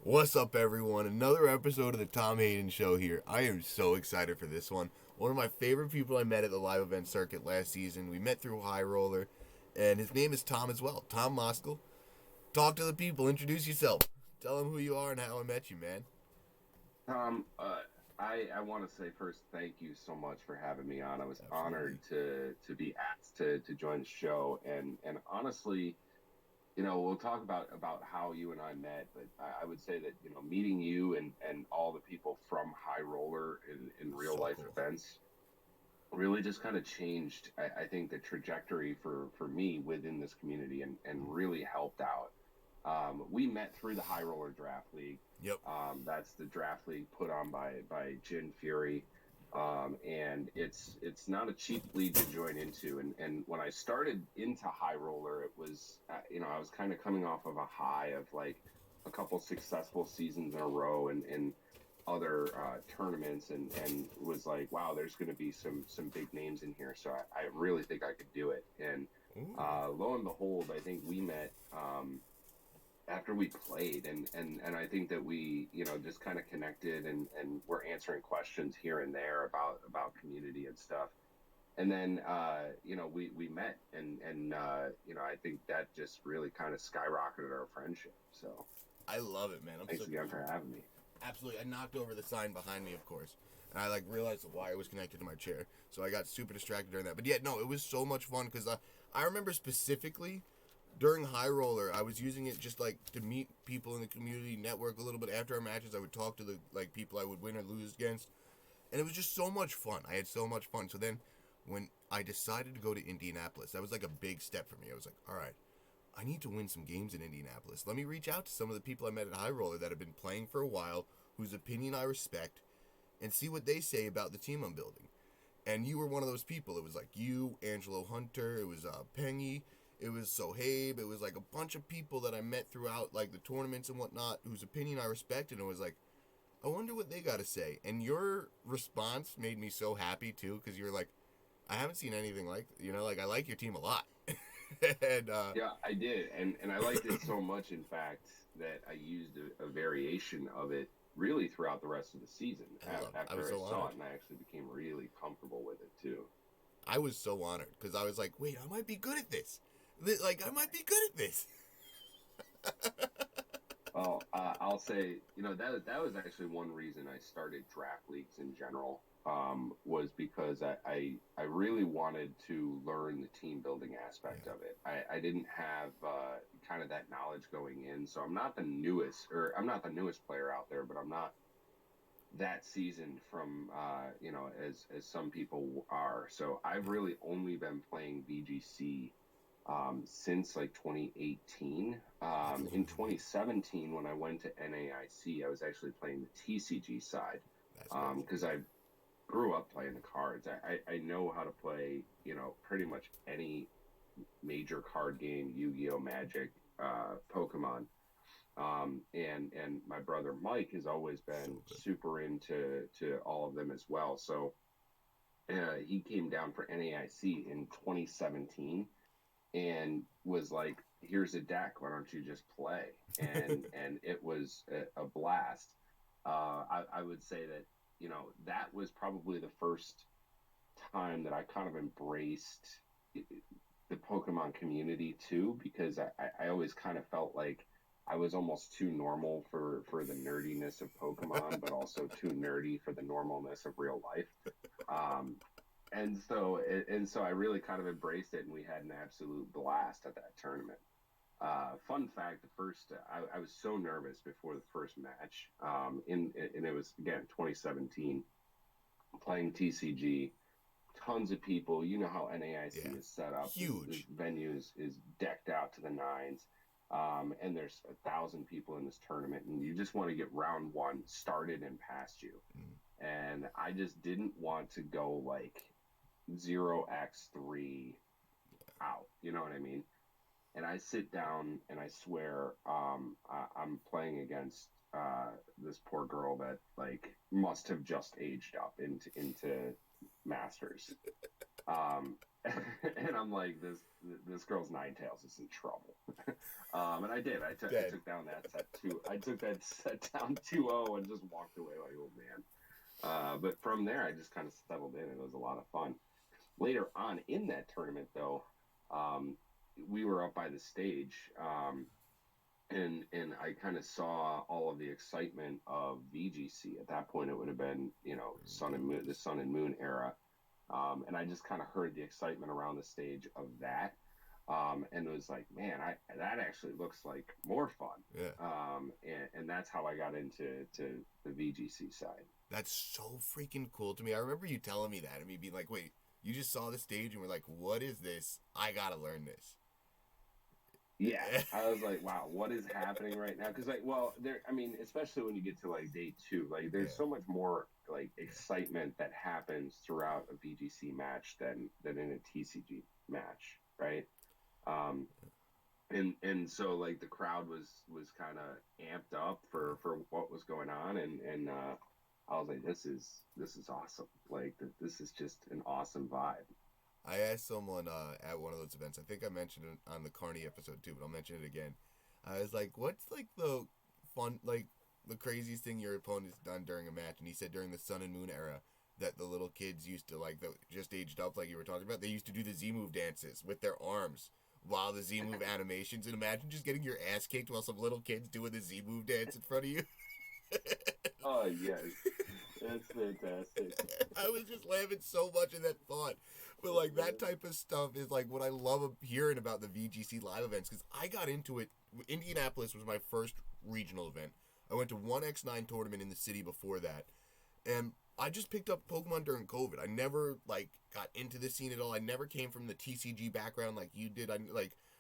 What's up, everyone? Another episode of the Tom Hayden Show here. I am so excited for this one. One of my favorite people I met at the live event circuit last season. We met through High Roller, and his name is Tom as well. Tom Moskal. Talk to the people. Introduce yourself. Tell them who you are and how I met you, man. Tom, I want to say first, thank you so much for having me on. I was Absolutely. honored to be asked to join the show, and honestly, we'll talk about how you and I met, but I would say that meeting you and all the people from High Roller in real So life cool. events really just kind of changed. I think the trajectory for me within this community and really helped out. We met through the High Roller Draft League. Yep. That's the draft league put on by Jin Fury, and it's not a cheap league to join into. And when I started into High Roller, it was I was kind of coming off of a high of like a couple successful seasons in a row and other tournaments and was like, wow, there's going to be some big names in here. So I really think I could do it. And Ooh. lo and behold, I think we met after we played, and I think that we just kind of connected and we're answering questions here and there about community and stuff. And then we met and I think that just really kind of skyrocketed our friendship. So I love it, man. I'm thanks so again for having me. absolutely. I knocked over the sign behind me, of course, and I realized the wire was connected to my chair, so I got super distracted during that. But yeah, no, it was so much fun because I remember specifically during High Roller, I was using it just to meet people in the community, network a little bit after our matches. I would talk to the people I would win or lose against, and it was just so much fun. I had so much fun. So then, when I decided to go to Indianapolis, that was like a big step for me. I was like, all right, I need to win some games in Indianapolis. Let me reach out to some of the people I met at High Roller that have been playing for a while, whose opinion I respect, and see what they say about the team I'm building. And you were one of those people. It was like you, Angelo Hunter, it was Pengy, it was Sohaib, it was like a bunch of people that I met throughout the tournaments and whatnot, whose opinion I respected, and it was like, I wonder what they got to say. And your response made me so happy too, because you were like, I haven't seen anything I like your team a lot. and Yeah, I did, and I liked it so much, in fact, that I used a variation of it really throughout the rest of the season. I was After I so saw it, honored. and I actually became really comfortable with it too. I was so honored because I was like, wait, I might be good at this. I might be good at this. Well, I'll say, that was actually one reason I started draft leagues in general. Was because I really wanted to learn the team building aspect Yeah. of it. I didn't have kind of that knowledge going in, so I'm not the newest player out there, but I'm not that seasoned from as some people are. So I've Yeah. really only been playing VGC since like 2018. That's In crazy, man. 2017, when I went to NAIC, I was actually playing the TCG side That's crazy. because I grew up playing the cards. I know how to play, pretty much any major card game, Yu-Gi-Oh, Magic, Pokemon. And my brother Mike has always So been good. super into to all of them as well. So he came down for NAIC in 2017 and was like, "Here's a deck. Why don't you just play?" And it was a blast. I would say that that was probably the first time that I kind of embraced the Pokemon community too, because I always kind of felt like I was almost too normal for the nerdiness of Pokemon, but also too nerdy for the normalness of real life. Um, and so I really kind of embraced it, and we had an absolute blast at that tournament. Fun fact: the first I was so nervous before the first match, and it was again 2017 playing TCG, tons of people. You know how NAIC Yeah. is set up. This Huge. venue is decked out to the nines. And there's 1,000 people in this tournament, and you just want to get round one started and past you. Mm. And I just didn't want to go like 0x3 out. You know what I mean? And I sit down and I swear I'm playing against this poor girl that like must have just aged up into masters. And I'm like, this girl's nine tails is in trouble. And I did. I took down that set two. I took that set down 2-0 and just walked away like, oh man. But from there, I just kind of settled in, and it was a lot of fun. Later on in that tournament, though, um, we were up by the stage, and I kind of saw all of the excitement of VGC. At that point, it would have been, Sun and Moon, the Sun and Moon era, and I just kind of heard the excitement around the stage of that, and it was like, man, that actually looks like more fun. Yeah. And that's how I got into the VGC side. That's so freaking cool to me. I remember you telling me that and me being like, wait, you just saw the stage and we're like, what is this? I gotta learn this. Yeah, I was like, wow, what is happening right now? Because especially when you get to like day two, like there's so much more like excitement that happens throughout a VGC match than in a TCG match, right? Um, and so like the crowd was kind of amped up for what was going on, and I was like, this is awesome. Like this is just an awesome vibe. I asked someone at one of those events, I think I mentioned it on the Carney episode too, but I'll mention it again. I was like, what's like the fun, like the craziest thing your opponent's done during a match? And he said during the Sun and Moon era that the little kids used to, like, that just aged up, like you were talking about, they used to do the Z-move dances with their arms while the Z-move animations. And imagine just getting your ass kicked while some little kids doing the Z-move dance in front of you. Oh, yes. That's fantastic. I was just laughing so much at that thought. But, like, that type of stuff is, like, what I love hearing about the VGC live events. Because I got into it. Indianapolis was my first regional event. I went to one X9 tournament in the city before that. And I just picked up Pokemon during COVID. I never, like, got into the scene at all. I never came from the TCG background like you did.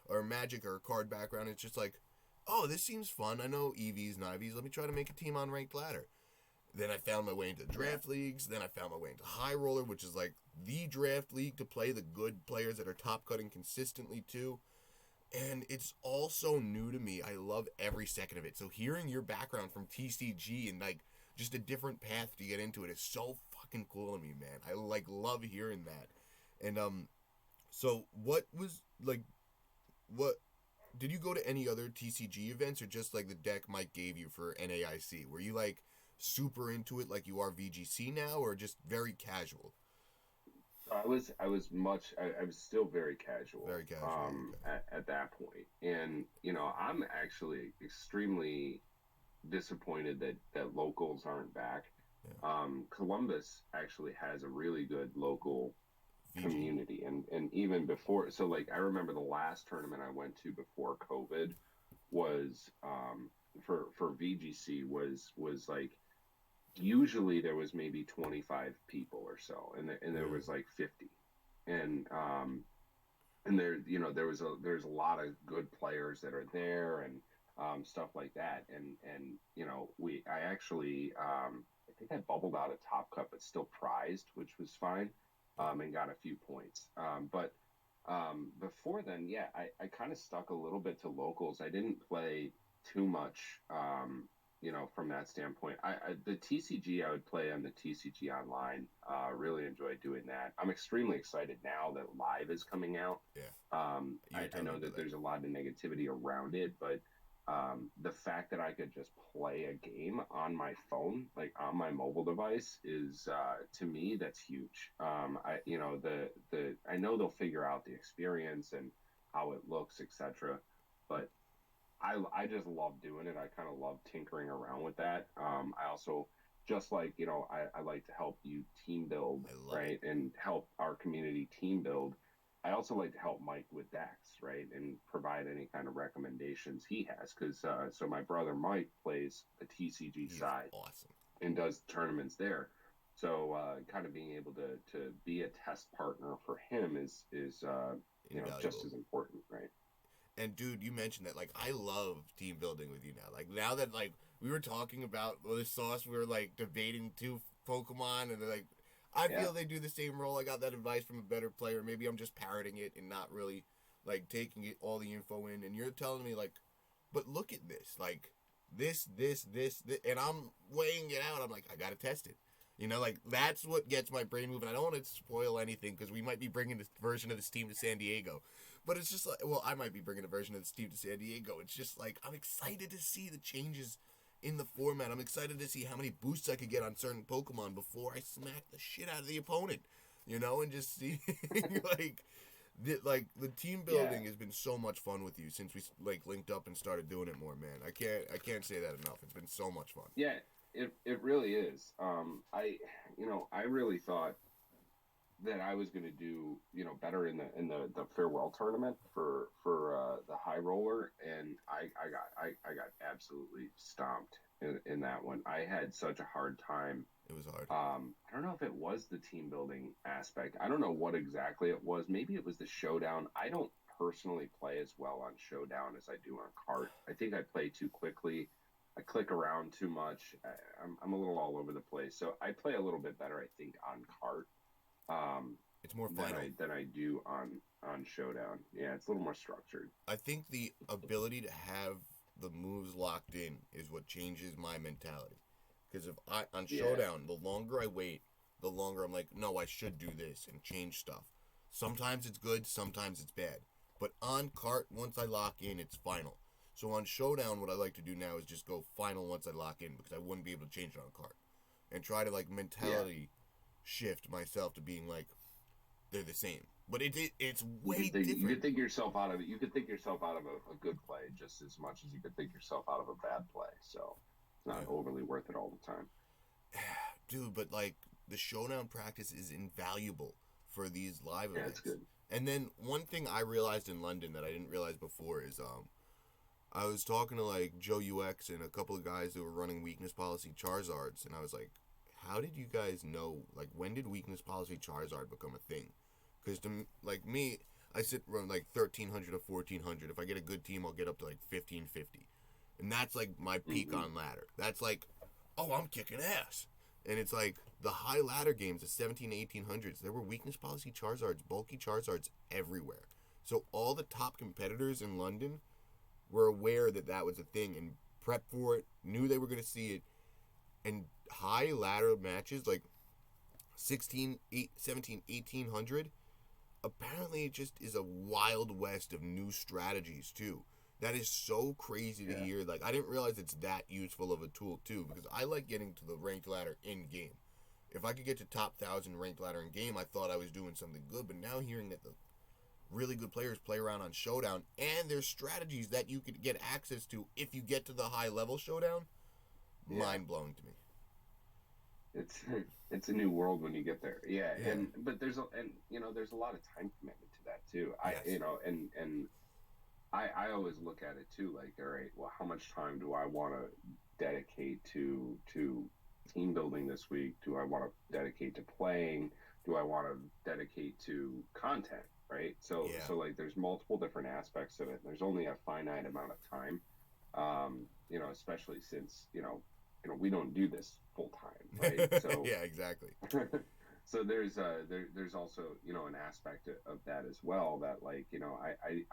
Or Magic or a card background. It's just like, oh, this seems fun. I know EVs and IVs. Let me try to make a team on Ranked Ladder. Then I found my way into draft leagues. Then I found my way into High Roller, which is like the draft league to play the good players that are top cutting consistently too. And it's all so new to me. I love every second of it. So hearing your background from TCG and like just a different path to get into it is so fucking cool to me, man. I like love hearing that. And so what was like, what did you go to any other TCG events or just like the deck Mike gave you for NAIC? Were you like super into it like you are VGC now, or just very casual? I was still very casual. Very casual. At that point. And I'm actually extremely disappointed that locals aren't back. Yeah. Columbus actually has a really good local community, and even before, so like I remember the last tournament I went to before COVID was for VGC was like, usually there was maybe 25 people or so, and there was like 50, and there there's a lot of good players that are there, and stuff like that, and I actually I think I bubbled out a top cut, but still prized, which was fine, and got a few points, but before then, yeah, I kind of stuck a little bit to locals. I didn't play too much, from that standpoint. The TCG, I would play on the TCG online. Really enjoyed doing that. I'm extremely excited now that Live is coming out. Yeah. I know that there's a lot of negativity around it, but the fact that I could just play a game on my phone, like on my mobile device, is to me that's huge. I know they'll figure out the experience and how it looks, etc. But I just love doing it. I kind of love tinkering around with that. I also, just like, I like to help you team build, right? And help our community team build. I also like to help Mike with decks, right? And provide any kind of recommendations he has. Because, so my brother Mike plays the TCG side. Awesome. And does tournaments there. So kind of being able to be a test partner for him is just as important, right? And dude, you mentioned that, like, I love team building with you now. Like, now that, like, we were talking about this sauce, we were, like, debating two Pokemon, and like, I feel they do the same role. I got that advice from a better player. Maybe I'm just parroting it and not really, like, taking it, all the info in. And you're telling me, like, but look at this. Like, this, and I'm weighing it out. I'm like, I gotta test it. You know, like, that's what gets my brain moving. I don't want to spoil anything because we might be bringing this version of this team to San Diego. But it's just like, well, I might be bringing a version of this team to San Diego. It's just like, I'm excited to see the changes in the format. I'm excited to see how many boosts I could get on certain Pokemon before I smack the shit out of the opponent. You know, and just see, the team building has been so much fun with you since we like linked up and started doing it more, man. I can't say that enough. It's been so much fun. Yeah, it really is. I really thought that I was going to do better in the farewell tournament for the high roller, and I got absolutely stomped in that one. I had such a hard time. It was hard. I don't know if it was the team building aspect. I don't know what exactly it was. Maybe it was the showdown. I don't personally play as well on showdown as I do on cart. I think I play too quickly. I click around too much. I'm a little all over the place. So I play a little bit better, I think, on cart. It's more final than I do on showdown. Yeah, it's a little more structured. I think the ability to have the moves locked in is what changes my mentality. Because if on showdown, the longer I wait, the longer I'm like, no, I should do this and change stuff. Sometimes it's good, sometimes it's bad. But on cart, once I lock in, it's final. So on showdown, what I like to do now is just go final once I lock in, because I wouldn't be able to change it on cart. And try to mentality shift myself to being like, they're the same. But it's way different. You could think yourself out of it. You could think yourself out of a good play just as much as you could think yourself out of a bad play. So it's not overly worth it all the time. Dude, but the showdown practice is invaluable for these live events. It's good. And then one thing I realized in London that I didn't realize before is I was talking to Joe UX and a couple of guys who were running weakness policy Charizards, and I was like, how did you guys know, when did weakness policy Charizard become a thing? Because to me, I sit around 1,300 to 1,400. If I get a good team, I'll get up to 1,550. And that's my peak on ladder. That's oh, I'm kicking ass. And it's the high ladder games, the 17 to 1800s, there were weakness policy Charizards, bulky Charizards everywhere. So all the top competitors in London were aware that that was a thing and prepped for it, knew they were going to see it. And high ladder matches, 16, 17, 1800, apparently it just is a wild west of new strategies, too. That is so crazy to hear. I didn't realize it's that useful of a tool, too, because I like getting to the ranked ladder in-game. If I could get to top 1,000 ranked ladder in-game, I thought I was doing something good, but now hearing that the really good players play around on Showdown, and there's strategies that you could get access to if you get to the high-level Showdown, mind-blowing to me. It's a new world when you get there. But there's a lot of time commitment to that too. I always look at it too, all right, well, how much time do I want to dedicate to team building this week? Do I want to dedicate to playing? Do I want to dedicate to content? Right. So there's multiple different aspects of it. There's only a finite amount of time. Especially since we don't do this full time, right? So yeah, exactly. So there's also an aspect of that as well that I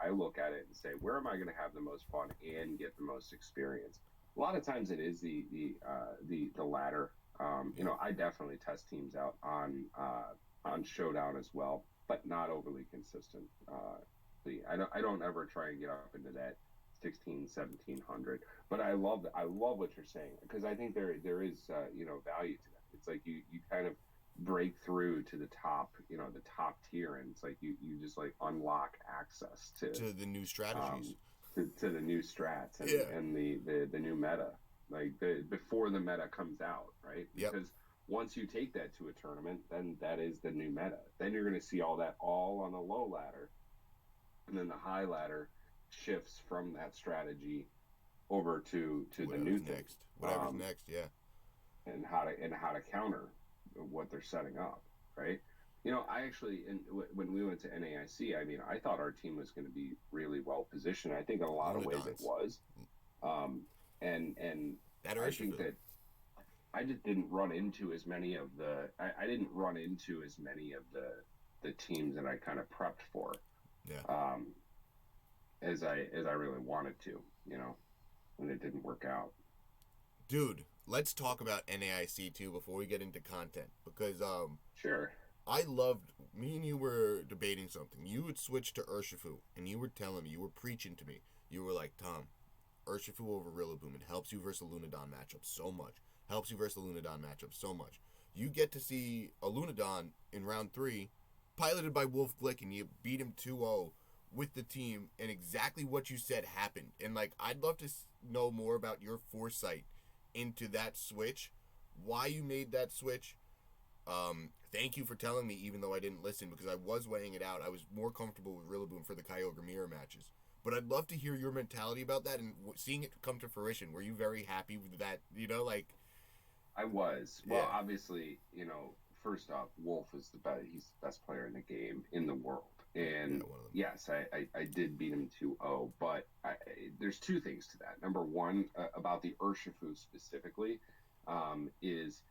look at it and say, where am I going to have the most fun and get the most experience? A lot of times it is the latter. I definitely test teams out on Showdown as well, but not overly consistent. I don't ever try and get up into that 16, 1700. But I love what you're saying, because I think there is value to that. It's you kind of break through to the top, the top tier, and it's you just unlock access to the new strategies, to the new strats and the new meta, before the meta comes out, right? Because once you take that to a tournament, then that is the new meta. Then you're going to see all that all on the low ladder, and then the high ladder shifts from that strategy over to the new thing. Whatever's next, and how to counter what they're setting up, right? I actually, when we went to NAIC, I thought our team was going to be really well positioned. I think in a lot of ways it was, and I think that I just didn't run into as many of the teams that I kind of prepped for, as I really wanted to, and it didn't work out. Dude, let's talk about NAIC too before we get into content, because Sure. I loved, me and you were debating something. You would switch to Urshifu, and you were telling me, you were preaching to me. You were like, Tom, Urshifu over Rillaboom. It helps you versus a Lunadon matchup so much. Helps you versus a Lunadon matchup so much. You get to see a Lunadon in round 3, piloted by Wolf Glick, and you beat him 2-0 with the team, and exactly what you said happened. And, like, I'd love to know more about your foresight into that switch, why you made that switch. Thank you for telling me, even though I didn't listen, because I was weighing it out. I was more comfortable with Rillaboom for the Kyogre mirror matches. But I'd love to hear your mentality about that and seeing it come to fruition. Were you very happy with that? You know, like... I was. Well, Yeah. obviously, first off, Wolf is the best. He's the best player in the game, in the world. Yeah, And one of them. yes, I did beat him 2-0, but there's two things to that. Number one, about the Urshifu specifically, is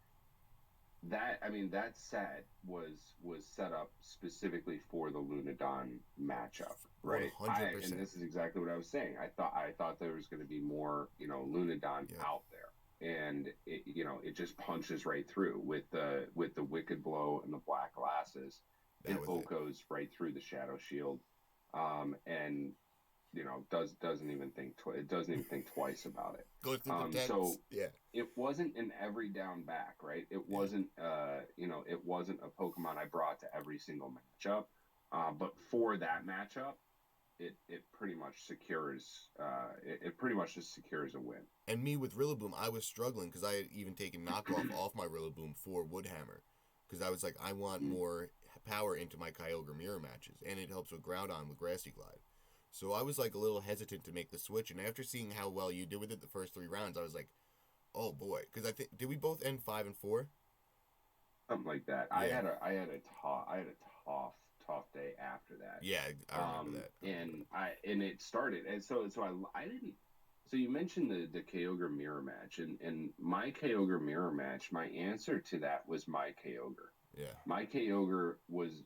that, I mean, that set was set up specifically for the Lunadon matchup, right? 100%. And this is exactly what I was saying. I thought there was going to be more, Lunadon out there, and it just punches right through with the Wicked Blow and the Black Glasses. It goes right through the Shadow Shield, and doesn't even think twice about it. Goes through the text. So yeah. it wasn't an every down back, right? It wasn't it wasn't a Pokemon I brought to every single matchup. But for that matchup, it pretty much secures it pretty much just secures a win. And me with Rillaboom, I was struggling because I had even taken knockoff off my Rillaboom for Woodhammer, because I was like, I want more power into my Kyogre mirror matches, and it helps with Groudon with Grassy Glide. So I was like a little hesitant to make the switch, and after seeing how well you did with it the first 3 rounds, I was like, oh boy, because I think, did we both end 5-4? Something like that. Yeah. I had a tough day after that. Yeah, I remember that. And it started, and so I didn't. So you mentioned the Kyogre mirror match, and my Kyogre mirror match. My answer to that was my Kyogre. Yeah. My Kyogre was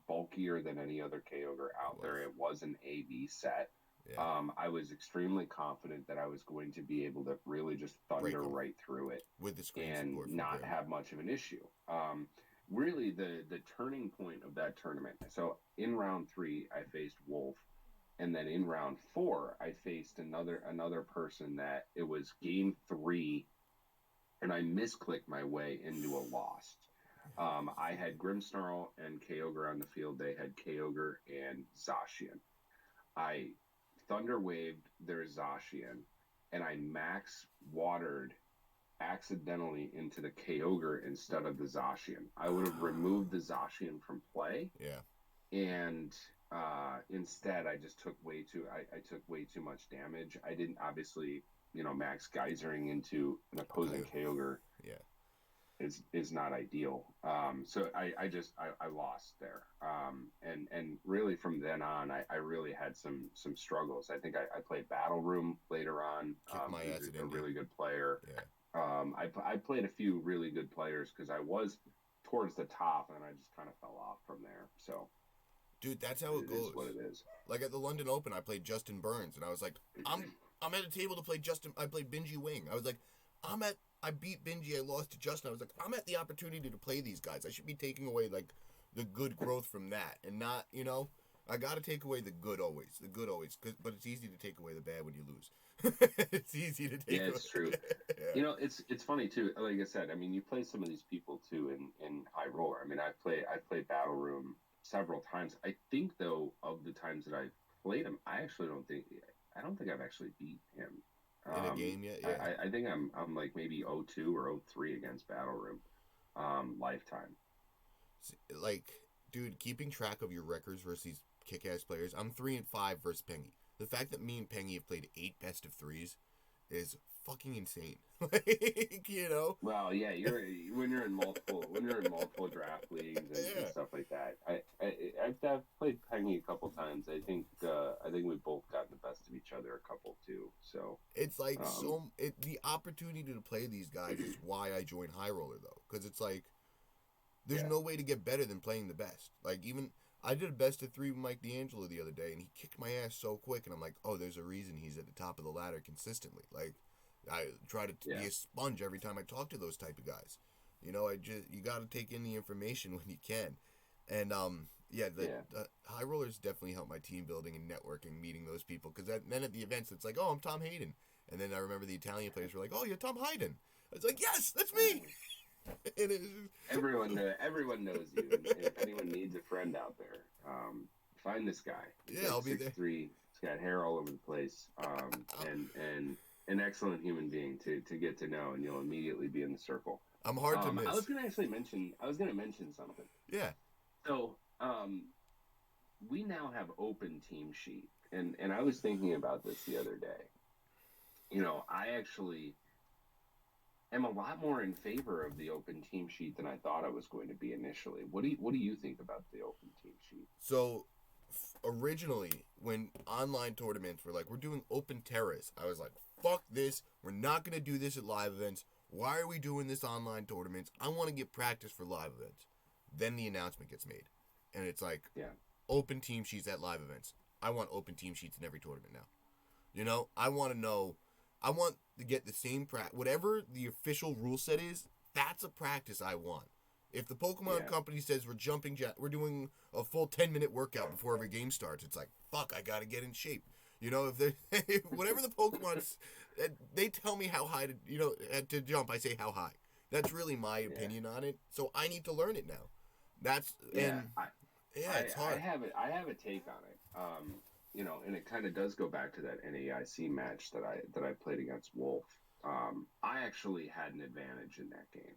bulkier than any other Kyogre out there. It was an AB set. Yeah. I was extremely confident that I was going to be able to really just thunder right through it with the screen and not have much of an issue. Really, the turning point of that tournament. So in round 3, I faced Wolf, and then in round 4, I faced another person that it was game 3, and I misclicked my way into a loss. I had Grimmsnarl and Kyogre on the field. They had Kyogre and Zacian. I Thunder Waved their Zacian, and I Max Watered accidentally into the Kyogre instead of the Zacian. I would have removed the Zacian from play. Yeah. And instead, I just took way too much damage. I didn't obviously, Max Geysering into an opposing Kyogre. Yeah. Is not ideal. So I lost there. And really from then on, I really had some struggles. I think I played Battle Room later on. He's a really good player. Yeah. I played a few really good players because I was towards the top, and I just kind of fell off from there. So, dude, that's how it goes. Is what it is. Like at the London Open, I played Justin Burns, and I was like, I'm at a table to play Justin. I played Benji Wing. I was like, I beat Benji. I lost to Justin. I was like, I'm at the opportunity to play these guys. I should be taking away like the good growth from that, and not, I got to take away the good always. But it's easy to take away the bad when you lose. It's easy to take. Yeah, it's true. Yeah. It's funny too. Like I said, I mean, you play some of these people too in High Roller. I mean, I played Battle Room several times. I think though, of the times that I've played him, I don't think I've actually beat him in a game yet. Yeah. I think I'm like maybe 0-2 or 0-3 against Battle Room, lifetime. Like, dude, keeping track of your records versus these kick-ass players. I'm 3-5 versus Pengy. The fact that me and Pengy have played 8 best of 3s is fucking insane. Like, Well, yeah, when you're in multiple draft leagues and stuff like that. I've played Pengy a couple times. I think we've both gotten the best of each other a couple too. So it's like the opportunity to play these guys is why I joined High Roller though, because it's like there's no way to get better than playing the best. Like even I did a best of 3 with Mike D'Angelo the other day, and he kicked my ass so quick, and I'm like, oh, there's a reason he's at the top of the ladder consistently. Like, I try to be a sponge every time I talk to those type of guys. You know, you got to take in the information when you can, and the high rollers definitely help my team building and networking, meeting those people. Because then at the events, it's like, oh, I'm Tom Hayden, and then I remember the Italian players were like, oh, you're Tom Hayden. It's like, yes, that's me. Everyone knows you, and if anyone needs a friend out there, find this guy. He's I'll be 6'3". there. He's got hair all over the place, and an excellent human being to get to know, and you'll immediately be in the circle. I'm hard to miss. I was going to mention something. Yeah. So, we now have open team sheet, and I was thinking about this the other day. You know, I actually am a lot more in favor of the open team sheet than I thought I was going to be initially. What do you think about the open team sheet? So, originally, when online tournaments were like, we're doing open terrace, I was like, fuck this. We're not going to do this at live events. Why are we doing this online tournaments? I want to get practice for live events. Then the announcement gets made. And it's like, open team sheets at live events. I want open team sheets in every tournament now. You know, I want to know. I want to get the same whatever the official rule set is. That's a practice I want. If the Pokemon company says we're doing a full 10-minute workout before every game starts, it's like, fuck, I gotta get in shape. You know, if whatever the Pokemon's, they tell me how high to jump, I say how high. That's really my opinion on it. So I need to learn it now. It's hard. I have a take on it. You know, and it kind of does go back to that NAIC match that I played against Wolf. I actually had an advantage in that game.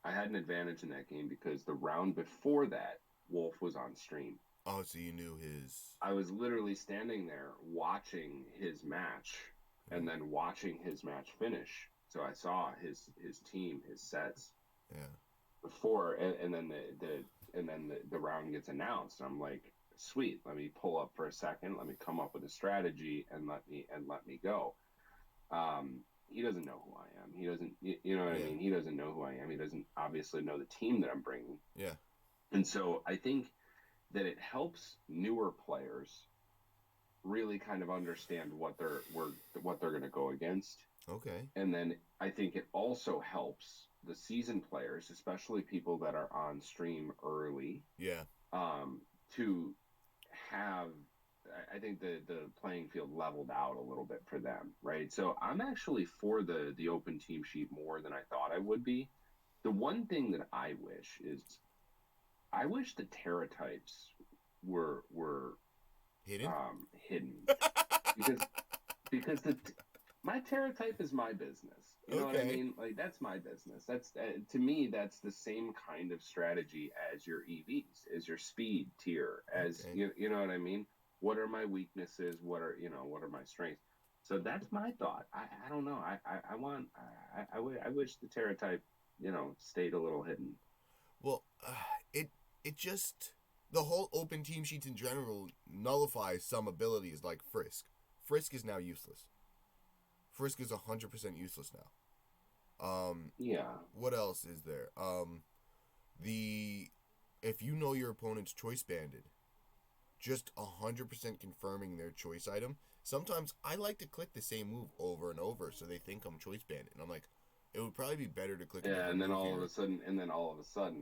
I had an advantage in that game because the round before that, Wolf was on stream. Oh, so you knew his... I was literally standing there watching his match and then watching his match finish. So I saw his team, his sets. Yeah. Before, and then the round gets announced. I'm like, sweet, let me pull up for a second, let me come up with a strategy and let me go. He doesn't know who I am. He doesn't, you know what I mean? He doesn't know who I am. He doesn't obviously know the team that I'm bringing. Yeah. And so I think that it helps newer players really kind of understand what they're going to go against. Okay. And then I think it also helps the seasoned players, especially people that are on stream early. Yeah. To have, I think the playing field leveled out a little bit for them, right? So I'm actually for the open team sheet more than I thought I would be. The one thing that I wish the Terra types were hidden. Hidden because my Terra type is my business. You know what I mean? Like, that's my business. That's to me, that's the same kind of strategy as your EVs, as your speed tier, as you know what I mean? What are my weaknesses? What are my strengths? So that's my thought. I don't know. I wish the Terra type, stayed a little hidden. Well, it just, the whole open team sheets in general nullifies some abilities like Frisk. Frisk is now useless. Frisk is 100% useless now. What else is there? If you know your opponent's choice banded, just 100% confirming their choice item. Sometimes I like to click the same move over and over so they think I'm choice banded. And I'm like, it would probably be better to click. Yeah, and then all of a sudden,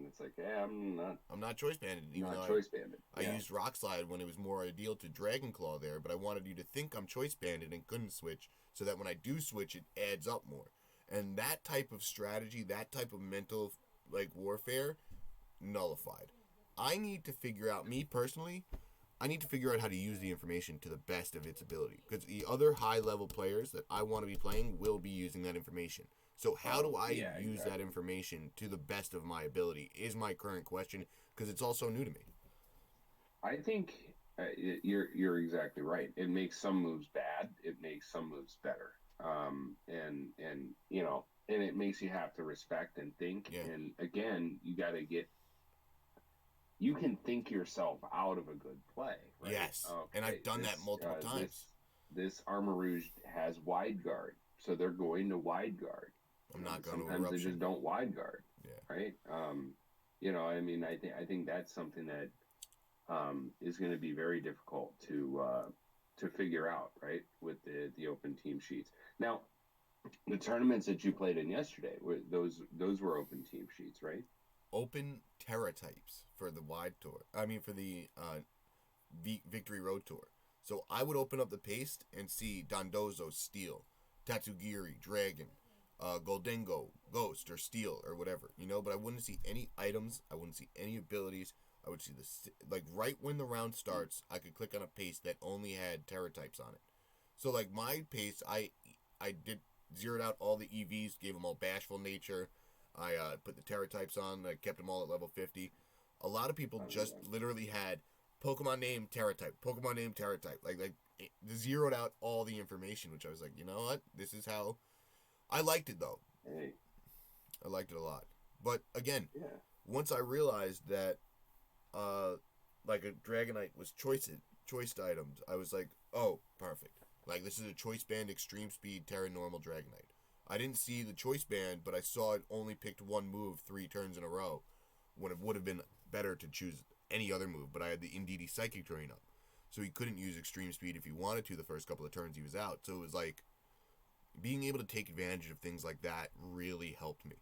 it's like, I'm not choice banded. Even not choice banded. I used Rock Slide when it was more ideal to Dragon Claw there, but I wanted you to think I'm choice banded and couldn't switch, so that when I do switch, it adds up more. And that type of strategy, that type of mental warfare, nullified. I need to figure out, me personally, I need to figure out how to use the information to the best of its ability, because the other high level players that I want to be playing will be using that information. So how do I use that information to the best of my ability is my current question, because it's also new to me. I think you're exactly right. It makes some moves bad. It makes some moves better. And it makes you have to respect and think. Yeah. And again, you can think yourself out of a good play. Right? Yes. Okay, and I've done that multiple times. This Armor Rouge has wide guard, so they're going to wide guard. I'm not going to Sometimes they just don't wide guard. Yeah. Right. I mean, I think that's something that is going to be very difficult to figure out, right, with the open team sheets. Now, The tournaments that you played in yesterday were those were open team sheets, right? Open Terra types for the wide tour. I mean, for the Victory Road tour. So I would open up the paste and see Dondozo, Steel, Tatsugiri, Dragon, Goldengo, Ghost, or Steel, or whatever, but I wouldn't see any items. I wouldn't see any abilities. I would see like, right when the round starts, I could click on a paste that only had Terra types on it. So, like, my paste, I did zeroed out all the EVs, gave them all Bashful Nature. I put the Terra types on. I kept them all at level 50. A lot of people just literally had Pokemon name Terra type, Pokemon name Terra type. Like zeroed out all the information, which I was like, you know what? This is how. I liked it though. Hey. I liked it a lot. But again, Yeah. once I realized that, like, a Dragonite was choiced items, I was like, oh, perfect. Like, this is a choice band, extreme speed, Terra normal Dragonite. I didn't see the choice band, but I saw it only picked one move 3 turns in a row, when it would have been better to choose any other move. But I had the Indeedee Psychic Terrain up, so he couldn't use extreme speed if he wanted to the first couple of turns he was out. So it was like, being able to take advantage of things like that really helped me.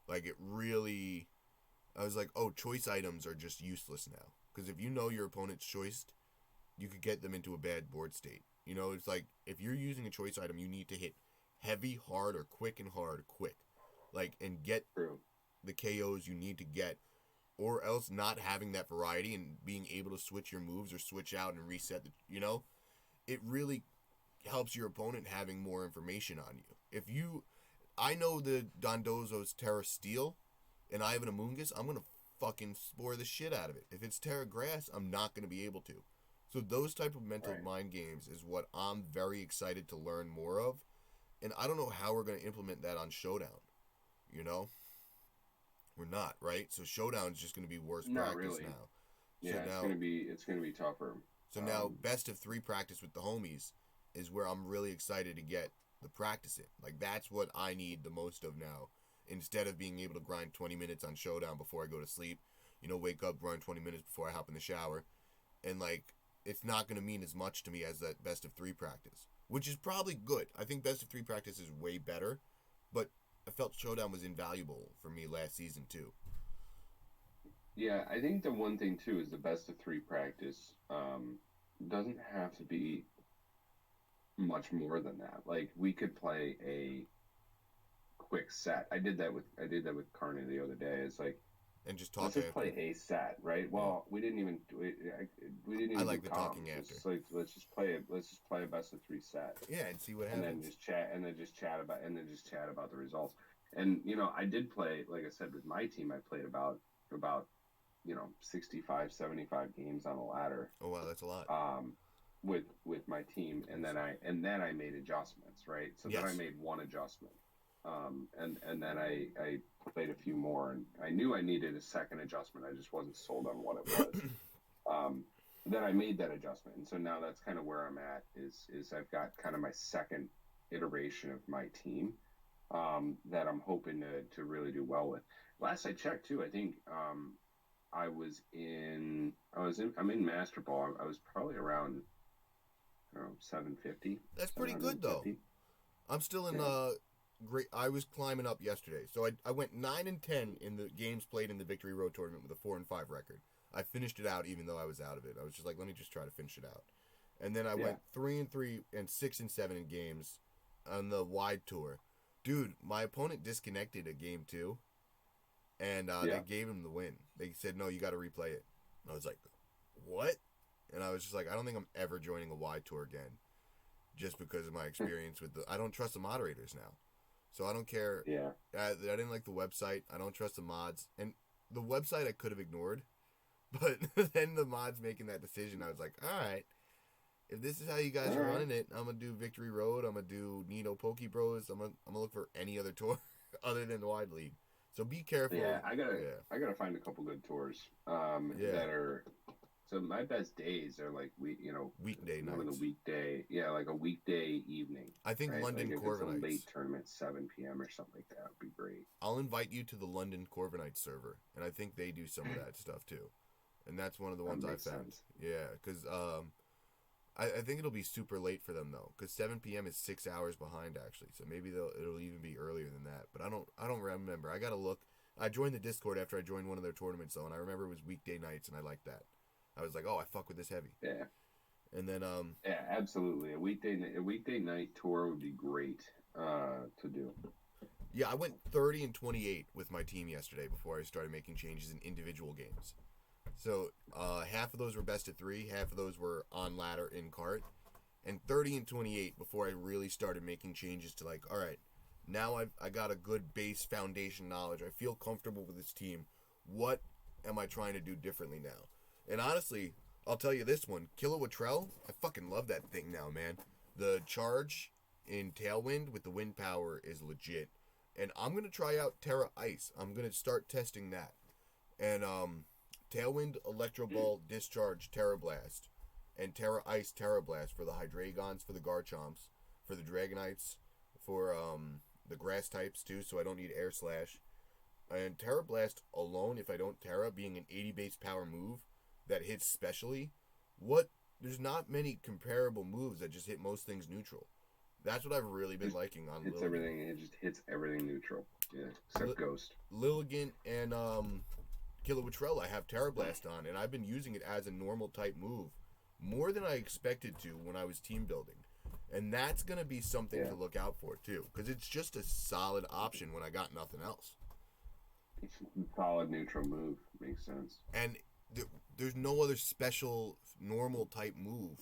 Like, it really, I was like, oh, choice items are just useless now. Because if you know your opponent's choiced, you could get them into a bad board state. It's like, if you're using a choice item, you need to hit heavy, hard, or quick and hard, quick. Like, and get True. the KOs you need to get, or else not having that variety and being able to switch your moves or switch out and reset it really helps your opponent having more information on you. I know the Dondozo's Terra Steel, and I have an Amoonguss, I'm going to fucking spore the shit out of it. If it's Terra Grass, I'm not going to be able to. So those type of mental mind games is what I'm very excited to learn more of. And I don't know how we're going to implement that on Showdown. We're not, right? So Showdown is just going to be worse Not practice really. now. Yeah, So it's now, gonna be tougher. so now best of 3 practice with the homies is where I'm really excited to get the practice in. Like, that's what I need the most of now. Instead of being able to grind 20 minutes on Showdown before I go to sleep, wake up, grind 20 minutes before I hop in the shower. And, like, it's not going to mean as much to me as that best of 3 practice, which is probably good. I think best of 3 practice is way better, but I felt Showdown was invaluable for me last season too. Yeah, I think the one thing too is the best of 3 practice doesn't have to be much more than that. Like, we could play a quick set. I did that with Carney the other day. It's like, And just let's talk just after. play a set, right? Well, we didn't even I do like the comms. talking It's after. just like, let's just play a best of 3 set, Yeah, and see what and happens. then just chat about the results. And I did play, like I said, with my team. I played about 65, 75 games on a ladder, Oh wow, that's a lot. with my team, and then I made adjustments, right? So then I Yes. made one adjustment, and then I played a few more, and I knew I needed a second adjustment. I just wasn't sold on what it was. Um, then I made that adjustment, and so now that's kind of where I'm at. Is I've got kind of my second iteration of my team, that I'm hoping to really do well with. Last I checked too, I think I'm in Master Ball. I was probably around, I don't know, 750. That's pretty good though. 750. I'm still in Yeah. great. I was climbing up yesterday, so I went 9-10 in the games played in the Victory Road tournament with a 4-5 record. I finished it out even though I was out of it. I was just like, let me just try to finish it out. And then I went 3-3 and 6-7 in games on the wide tour. Dude, my opponent disconnected a game 2, and they gave him the win. They said, no, you got to replay it. And I was like, what? And I was just like, I don't think I'm ever joining a wide tour again, just because of my experience with I don't trust the moderators now. So I don't care. Yeah. I didn't like the website. I don't trust the mods. And the website I could have ignored, but then the mods making that decision, I was like, all right, if this is how you guys are running it, I'm going to do Victory Road. I'm going to do Nino Poke Bros. I'm gonna look for any other tour other than the Wide League. So be careful. Yeah, I gotta find a couple good tours. That are. So my best days are like weekday one nights. of the weekday, like a weekday evening. I think right? London like if Corviknights. It's a late tournament, 7 p.m. or something like that would be great. I'll invite you to the London Corviknights server, and I think they do some of that stuff too. And that's one of the ones I found. Yeah, because I think it'll be super late for them though, because 7 p.m. is 6 hours behind actually. So maybe it'll even be earlier than that. But I don't remember. I gotta look. I joined the Discord after I joined one of their tournaments though, and I remember it was weekday nights, and I liked that. I was like, oh, I fuck with this heavy. Yeah. And then Yeah, absolutely. A weekday night tour would be great to do. yeah, I went 30-28 with my team yesterday before I started making changes in individual games. So half of those were best of 3, half of those were on ladder in cart, and 30-28 before I really started making changes to like, all right, now I got a good base foundation knowledge. I feel comfortable with this team. What am I trying to do differently now? And honestly, I'll tell you this one, Kilowatrell, I fucking love that thing now, man. The charge in Tailwind with the wind power is legit. And I'm going to try out Terra Ice. I'm going to start testing that. And Tailwind, Electro Ball, Discharge, Terra Blast. And Terra Ice, Terra Blast for the Hydreigons, for the Garchomps, for the Dragonites, for the Grass types too, so I don't need Air Slash. And Terra Blast alone, if I don't Terra, being an 80 base power move that hits specially, there's not many comparable moves that just hit most things neutral. That's what I've really been liking on Hits Lilligant. everything. It just hits everything neutral. Yeah, except Ghost. Lilligant and Kilowatrell I have Terra Blast on, and I've been using it as a normal type move more than I expected to when I was team building. And that's going to be something to look out for too, because it's just a solid option when I got nothing else. It's a solid neutral move. Makes sense. And there's no other special normal type move,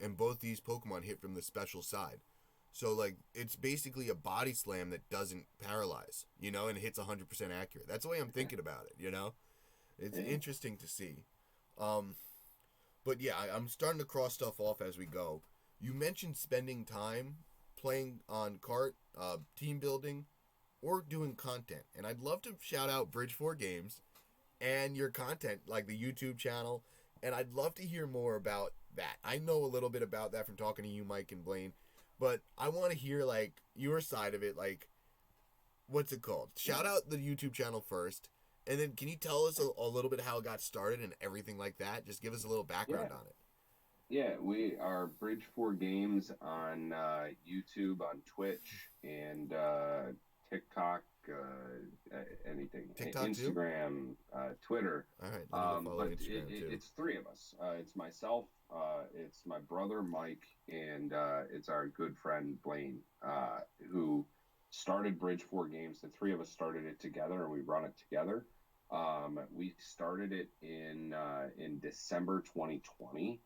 and both these Pokemon hit from the special side. So like it's basically a body slam that doesn't paralyze, and hits 100% accurate. That's the way I'm thinking about it, It's interesting to see. But yeah, I'm starting to cross stuff off as we go. You mentioned spending time playing on cart, team building, or doing content. And I'd love to shout out Bridge 4 Games and your content, like the YouTube channel. And I'd love to hear more about that. I know a little bit about that from talking to you, Mike and Blaine. But I want to hear, like, your side of it. Like, what's it called? Shout out the YouTube channel first. And then can you tell us a little bit how it got started and everything like that? Just give us a little background on it. Yeah, we are Bridge 4 Games on YouTube, on Twitch, and TikTok, anything. TikTok Instagram, Twitter. All right, let me go follow Instagram too. It's 3 of us. It's myself, it's my brother Mike, and it's our good friend Blaine, who started Bridge 4 Games. The 3 of us started it together, and we run it together. We started it in December 2020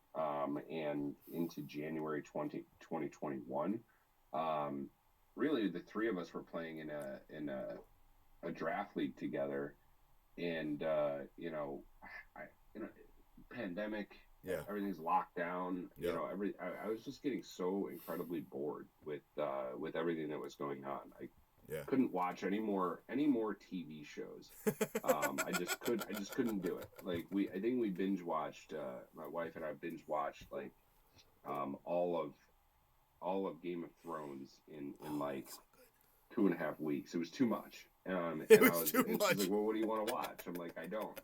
and into January 2021. Really, the 3 of us were playing in a draft league together, and pandemic, everything's locked down. I was just getting so incredibly bored with everything that was going on. Couldn't watch any more TV shows. I just couldn't do it. Like I think we binge watched. My wife and I binge watched like all of Game of Thrones in like 2.5 weeks. It was too much. It was too much. She's like, well, what do you want to watch? I'm like, I don't.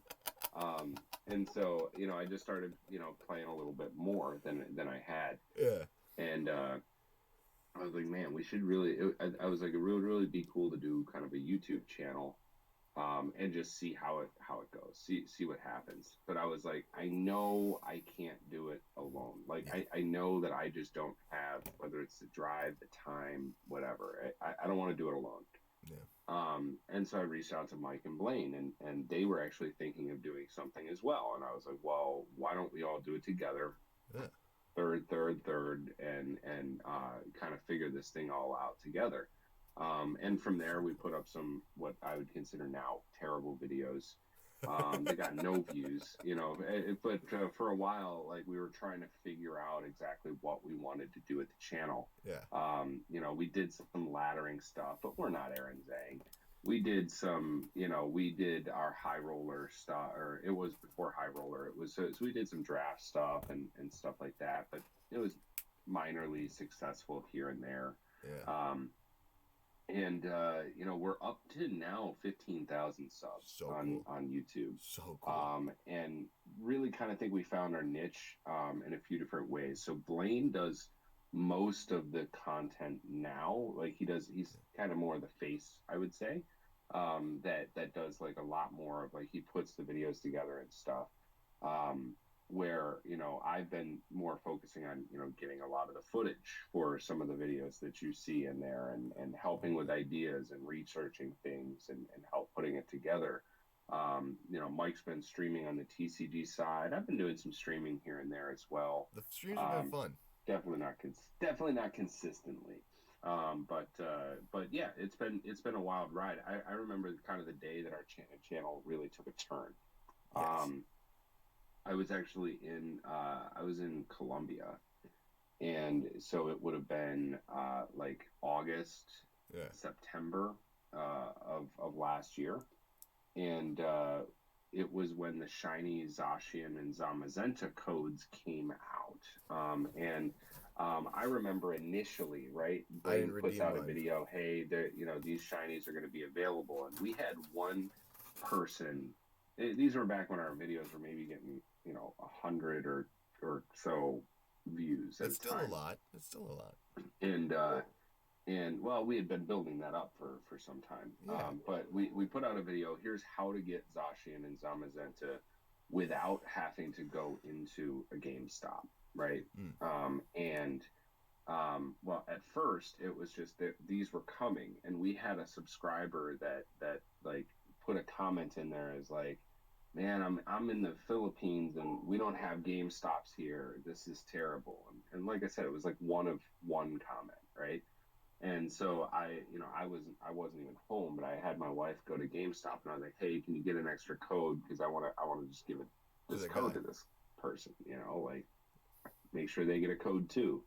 And so I just started playing a little bit more than I had. Yeah. And I was like, man, we should really. I was like, it would really be cool to do kind of a YouTube channel, and just see how it goes, see what happens. But I was like, I know I can't do it alone. Like I know that I just don't have, whether it's the drive, the time, whatever. I don't want to do it alone. Yeah. And so I reached out to Mike and Blaine, and they were actually thinking of doing something as well. And I was like, well, why don't we all do it together? Yeah. Third, and kind of figure this thing all out together. And from there, we put up some, what I would consider now, terrible videos. They got no views, but for a while, like, we were trying to figure out exactly what we wanted to do with the channel. Yeah. We did some laddering stuff, but we're not Aaron Zhang. We did some, we did our high roller stuff, or it was before high roller. It was, so we did some draft stuff and stuff like that, but it was minorly successful here and there. Yeah. And we're up to now 15,000 subs So on cool. YouTube. So cool. And really kind of think we found our niche in a few different ways. So Blaine does most of the content now. Like he's kind of more the face, I would say. That does like a lot more of like he puts the videos together and stuff. Um, where I've been more focusing on getting a lot of the footage for some of the videos that you see in there, and helping with ideas and researching things, and help putting it together. Mike's been streaming on the TCG side. I've been doing some streaming here and there as well. The streams have been um, fun. definitely not consistently. But yeah, it's been a wild ride. I remember kind of the day that our channel really took a turn. Yes. um, I was in Colombia, and so it would have been like August, Yeah. September of last year, and it was when the shiny Zacian and Zamazenta codes came out. And I remember initially, right, I didn't Blaine puts redeem out a mine. video, hey, these shinies are going to be available, and we had one person. These were back when our videos were maybe getting 100 or so views at It's a still a time, lot. It's still a lot. and well, we had been building that up for some time. Yeah. But we put out a video. Here's how to get Zacian and Zamazenta without having to go into a GameStop, right? Mm. And well, at first it was just that these were coming, and we had a subscriber that like put a comment in there as like, "Man, I'm in the Philippines and we don't have GameStops here. This is terrible." And like I said, it was like one of one comment, right? And so I wasn't even home, but I had my wife go to GameStop, and I was like, "Hey, can you get an extra code? Because I want to just give To this the code guy. to this person, like make sure they get a code too."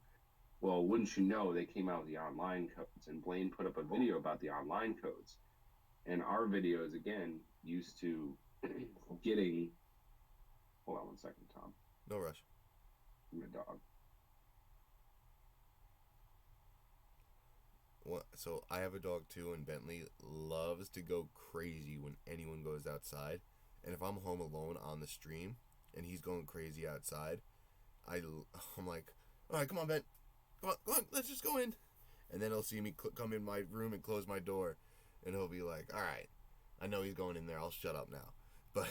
Well, wouldn't you know, they came out with the online codes, and Blaine put up a video about the online codes, and our videos again used to getting. Hold on one second, Tom. No rush. My dog. What? So I have a dog too, and Bentley loves to go crazy when anyone goes outside. And if I'm home alone on the stream, and he's going crazy outside, I I'm like, all right, come on, Ben, come on, let's just go in. And then he'll see me come in my room and close my door, and he'll be like, all right, I know he's going in there. I'll shut up now. But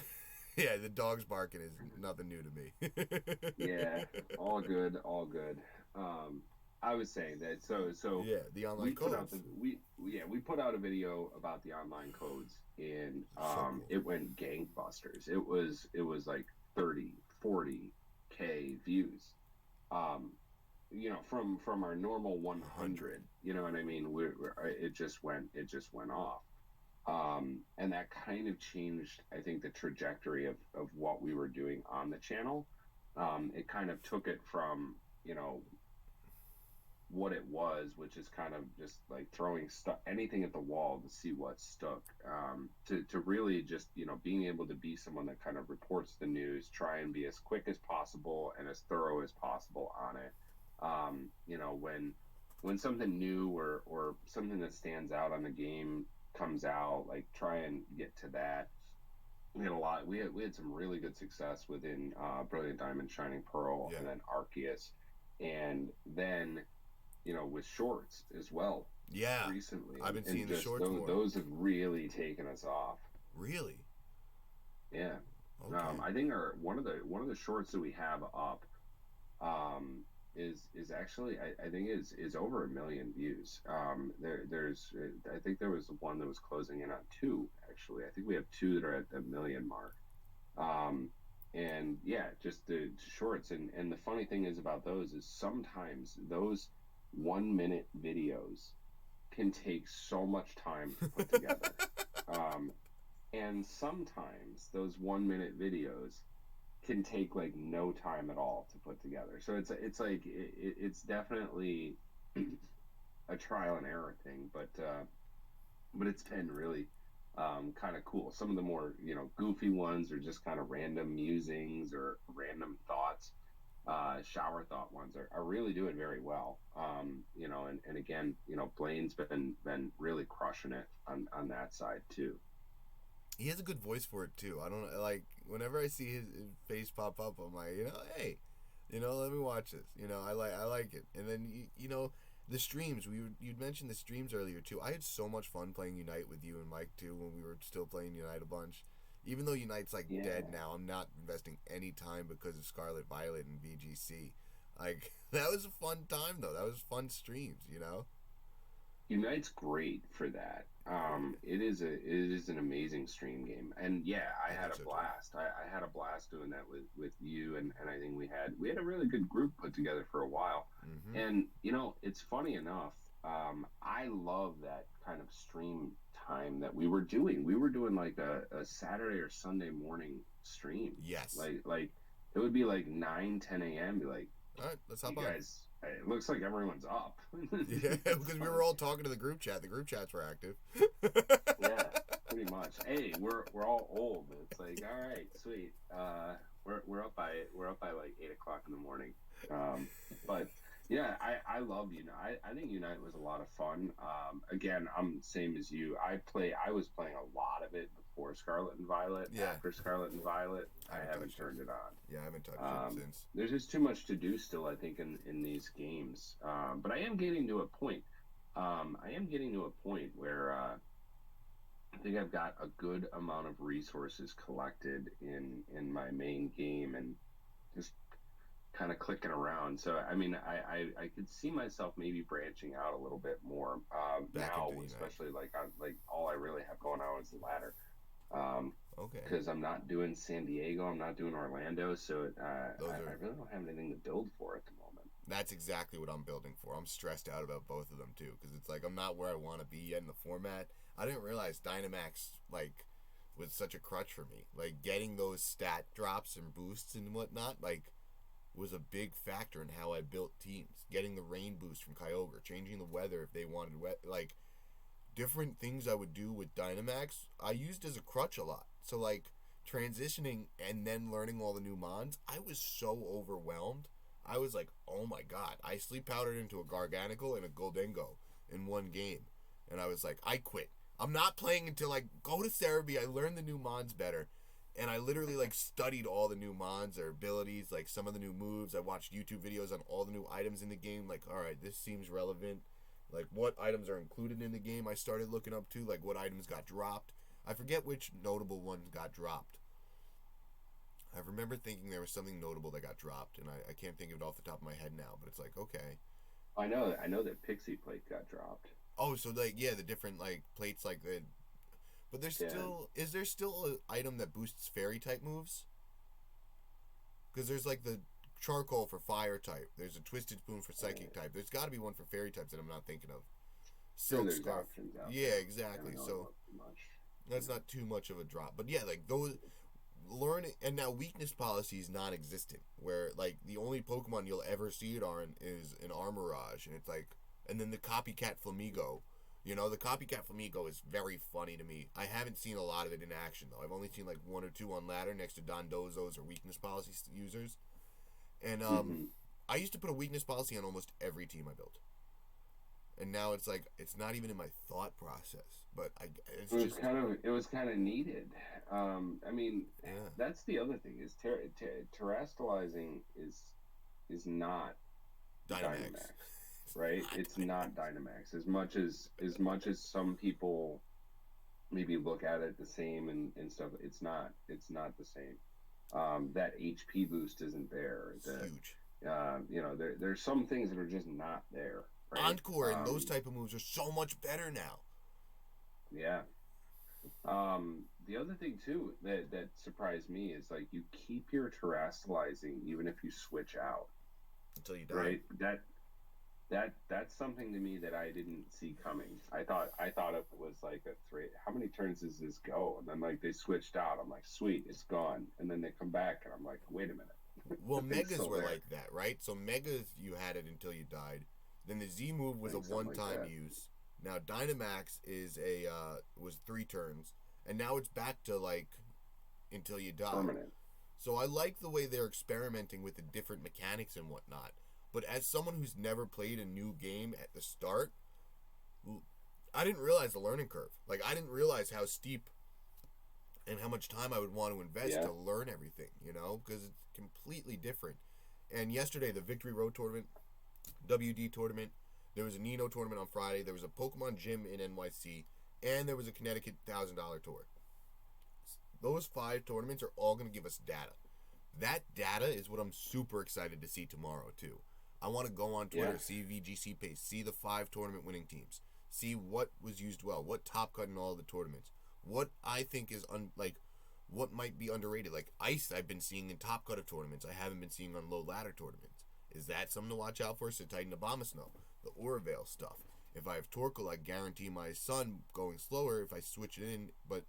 yeah, the dog's barking is nothing new to me. Yeah, all good, all good. Um, I was saying that so Yeah, the online we put out codes. the we put out a video about the online codes, and So cool. it went gangbusters. It was like 30, 40K views. Um, from our normal 100. 100, you know what I mean? It just went off. And that kind of changed, I think, the trajectory of what we were doing on the channel. It kind of took it from, what it was, which is kind of just like throwing stuff, anything at the wall to see what stuck, to really just, being able to be someone that kind of reports the news, try and be as quick as possible and as thorough as possible on it. When something new or something that stands out on the game comes out, like try and get to that. We had some really good success within Brilliant Diamond, Shining Pearl, Yeah. and then Arceus, and then with shorts as well Yeah. recently, I've been and seeing the just shorts more. those have really taken us off. Really? Yeah. Okay. I think our one of the shorts that we have up, is actually, I think is over 1 million views. There's I think there was one that was closing in on two, actually. I think we have two that are at the million mark. Um, and yeah, just the shorts, and the funny thing is about those is sometimes those 1 minute videos can take so much time to put together. Um, and sometimes those 1 minute videos can take like no time at all to put together. So it's like it's definitely a trial and error thing, but it's been really kind of cool. Some of the more goofy ones are just kind of random musings or random thoughts. shower thought ones are really doing very well. And again, Blaine's been really crushing it on that side too. He has a good voice for it too. I don't like whenever I see his face pop up, I'm like, hey, let me watch this. I like it. And then the streams. You'd mentioned the streams earlier too. I had so much fun playing Unite with you and Mike too when we were still playing Unite a bunch. Even though Unite's like Yeah. dead now, I'm not investing any time because of Scarlet Violet and VGC. Like that was a fun time though. That was fun streams. Unite's great for that. It is an amazing stream game, and yeah, I I had think a so too. blast. I had a blast doing that with you, and I think we had a really good group put together for a while. Mm-hmm. And it's funny enough. I love that kind of stream time that we were doing. We were doing like a Saturday or Sunday morning stream. Yes. Like it would be like 9, 10 a.m. Be like, All right, let's you hop on. guys, it looks like everyone's up. Yeah, It's because we fun. were all talking to the group chat. The group chats were active. Yeah, pretty much. Hey, we're all old. It's like, all right, sweet. We're up by like 8 o'clock in the morning. But yeah, I love Unite. I think Unite was a lot of fun. Again, I'm same as you. I was playing a lot of it before Scarlet and Violet. Yeah, After Scarlet and Violet, I I haven't haven't touched it. turned it on. Yeah, I haven't touched it since. There's just too much to do still, I think, in these games. But I am getting to a point. I am getting to a point where I think I've got a good amount of resources collected in my main game and just kind of clicking around. So I mean, I could see myself maybe branching out a little bit more Back now, into the Unite. especially like all I really have going on is the ladder. Um, Okay. because I'm not doing San Diego, I'm not doing Orlando, so Those I are really don't have anything to build for at the moment. That's exactly what I'm building for. I'm stressed out about both of them too because it's like I'm not where I want to be yet in the format. I didn't realize Dynamax like was such a crutch for me. Like getting those stat drops and boosts and whatnot like was a big factor in how I built teams. Getting the rain boost from Kyogre, changing the weather if they wanted wet, like different things I would do with Dynamax, I used as a crutch a lot. So like transitioning and then learning all the new mons, I was so overwhelmed. I was like, oh my god, I sleep powdered into a Garganical and a Goldengo in one game, and I was like, I quit. I'm not playing until I go to therapy. I learn the new mons better, and I literally like studied all the new mons, their abilities, like some of the new moves. I watched YouTube videos on all the new items in the game. Like, all right, this seems relevant. Like what items are included in the game. I started looking up to like what items got dropped. I forget which notable ones got dropped. I remember thinking there was something notable that got dropped, and I can't think of it off the top of my head now. But it's like okay. I know that Pixie Plate got dropped. Oh, so like yeah, the different like plates like the. But there's Yeah, still is there still an item that boosts fairy type moves? Because there's like the charcoal for fire type. There's a twisted spoon for psychic type. There's got to be one for fairy types that I'm not thinking of. sure, Silk there's scarf. options out Yeah, there. I exactly. haven't really So looked too much. that's not too much of a drop. But yeah, like those learning and now weakness policy is non-existent. Where like the only Pokemon you'll ever see it on is an Armorage, and it's like, and then the copycat Flamigo. The copycat Flamigo is very funny to me. I haven't seen a lot of it in action though. I've only seen like one or two on ladder next to Dondozos or weakness policy users. And Hmm. I used to put a weakness policy on almost every team I built. And now it's like it's not even in my thought process. But it's just It was kind of needed. I mean, yeah, that's the other thing is terrestrializing is not Dynamax. Dynamax, right? Not It's Dynamax. not Dynamax as much as some people maybe look at it the same and stuff. It's not the same. That HP boost isn't there. It's huge. There's some things that are just not there, right? Encore and those type of moves are so much better now. Yeah. The other thing too that surprised me is like you keep your terrestrializing even if you switch out, Until you die. right? That's something to me that I didn't see coming. I thought it was like a three. How many turns does this go? And then like they switched out. I'm like, sweet, it's gone. And then they come back, and I'm like, wait a minute, Well, the thing's Megas still were there. like that, right? So Megas, you had it until you died. Then the Z move I was a think something like one-time that. use. Now Dynamax is a was 3 turns, and now it's back to like until you die. Permanent. So I like the way they're experimenting with the different mechanics and whatnot. But as someone who's never played a new game at the start, I didn't realize the learning curve. Like, I didn't realize how steep and how much time I would want to invest Yeah. to learn everything, you know, because it's completely different. And yesterday, the Victory Road tournament, WD tournament, there was a Nino tournament on Friday, there was a Pokemon Gym in NYC, and there was a Connecticut $1,000 tour. Those 5 tournaments are all going to give us data. That data is what I'm super excited to see tomorrow, too. I want to go on Twitter, see VGC pace, see the 5 tournament winning teams, see what was used well, what top cut in all the tournaments, what I think is what might be underrated. Like Ice, I've been seeing in top cut of tournaments. I haven't been seeing on low ladder tournaments. Is that something to watch out for? So Titan Abomasnow, the Orovale stuff. If I have Torkoal, I guarantee my Sun going slower if I switch it in. But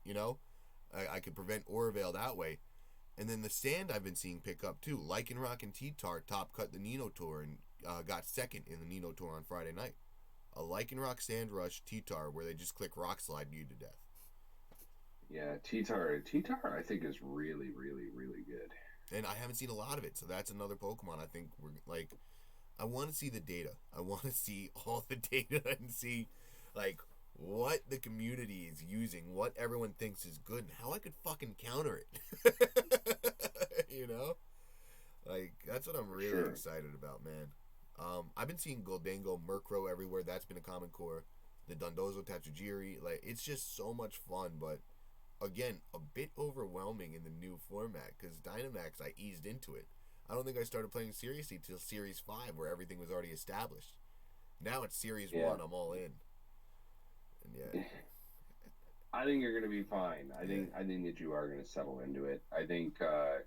I could prevent Orovale that way. And then the Sand I've been seeing pick up too. Lycanroc and T-Tar top cut the Nino Tour and got second in the Nino Tour on Friday night. A Lycanroc Sand Rush T-Tar where they just click Rock Slide you to death. Yeah, T-Tar I think is really, really, really good. And I haven't seen a lot of it, so that's another Pokemon I think I want to see the data. I want to see all the data and see what the community is using, what everyone thinks is good, and how I could fucking counter it. That's what I'm really excited about, man. I've been seeing Goldango, Murkrow everywhere. That's been a common core. The Dondozo, Tatsujiri, it's just so much fun, but again, a bit overwhelming in the new format because Dynamax, I eased into it. I don't think I started playing seriously till Series 5 where everything was already established. Now it's Series 1, I'm all in. And I think you're going to be fine. I think that you are going to settle into it. I think I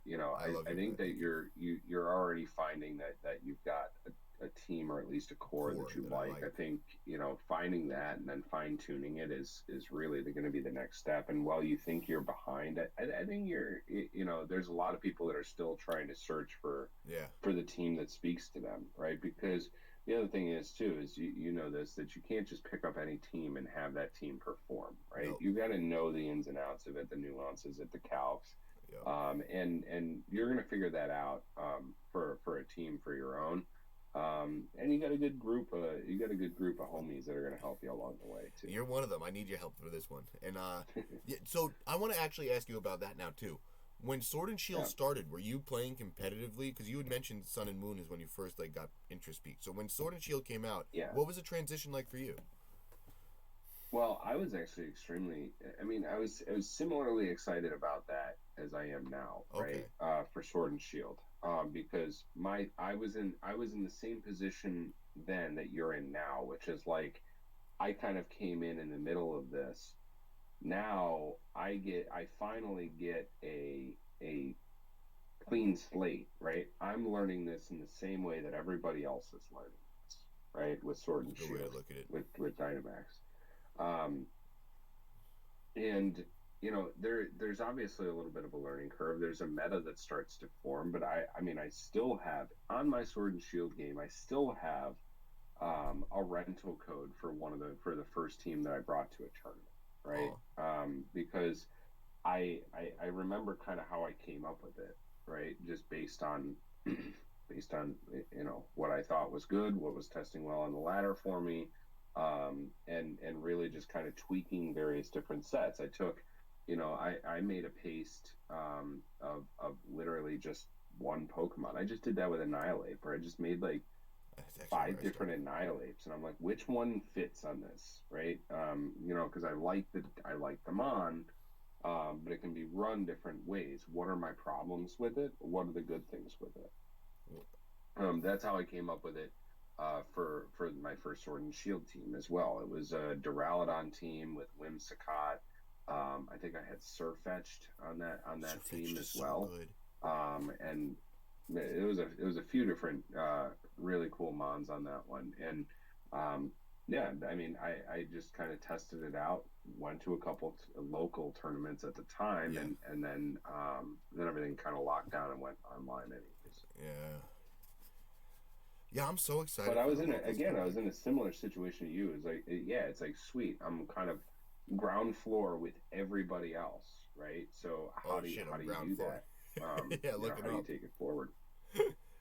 think that you're already finding that you've got a team or at least a core that you like. I think finding that and then fine tuning it is really going to be the next step. And while you think you're behind, I think there's a lot of people that are still trying to search for the team that speaks to them, right? Because the other thing is too is you know this, that you can't just pick up any team and have that team perform, right? Nope. You got to know the ins and outs of it, the nuances at the calcs, and you're gonna figure that out for a team for your own. And you got a good group of homies that are gonna help you along the way too. You're one of them. I need your help for this one. And so I want to actually ask you about that now too. When Sword and Shield started, were you playing competitively? Because you had mentioned Sun and Moon is when you first got interest peaked. So when Sword and Shield came out, what was the transition like for you? Well, I was actually I was similarly excited about that as I am now, right? For Sword and Shield, because I was in the same position then that you're in now, which is I kind of came in the middle of this. Now I finally get a clean slate, right? I'm learning this in the same way that everybody else is learning this, right? With Sword and Shield, look at it. with Dynamax. And there's obviously a little bit of a learning curve. There's a meta that starts to form, but I still have on my Sword and Shield game, I still have a rental code for for the first team that I brought to a tournament, right? Because I remember kind of how I came up with it, right? Just based on what I thought was good, what was testing well on the ladder for me. And really just kind of tweaking various different sets. I took, I made a paste of literally just one Pokemon. I just did that with Annihilate, where I just made 5 different Annihilates, and I'm like, which one fits on this, right? Because I like them on, but it can be run different ways. What are my problems with it? What are the good things with it? That's how I came up with it. For my first Sword and Shield team as well. It was a Duraludon team with Whimsicott. I think I had Surfetched on that team as well. So good. And it was a few different really cool mons on that one. And I just kind of tested it out. Went to a couple local tournaments at the time, and then everything kind of locked down and went online anyways. Yeah. Yeah, I'm so excited. But I was in a similar situation to you. It's sweet. I'm kind of ground floor with everybody else, right? So how do you do that? Yeah, looking how you up. take it forward.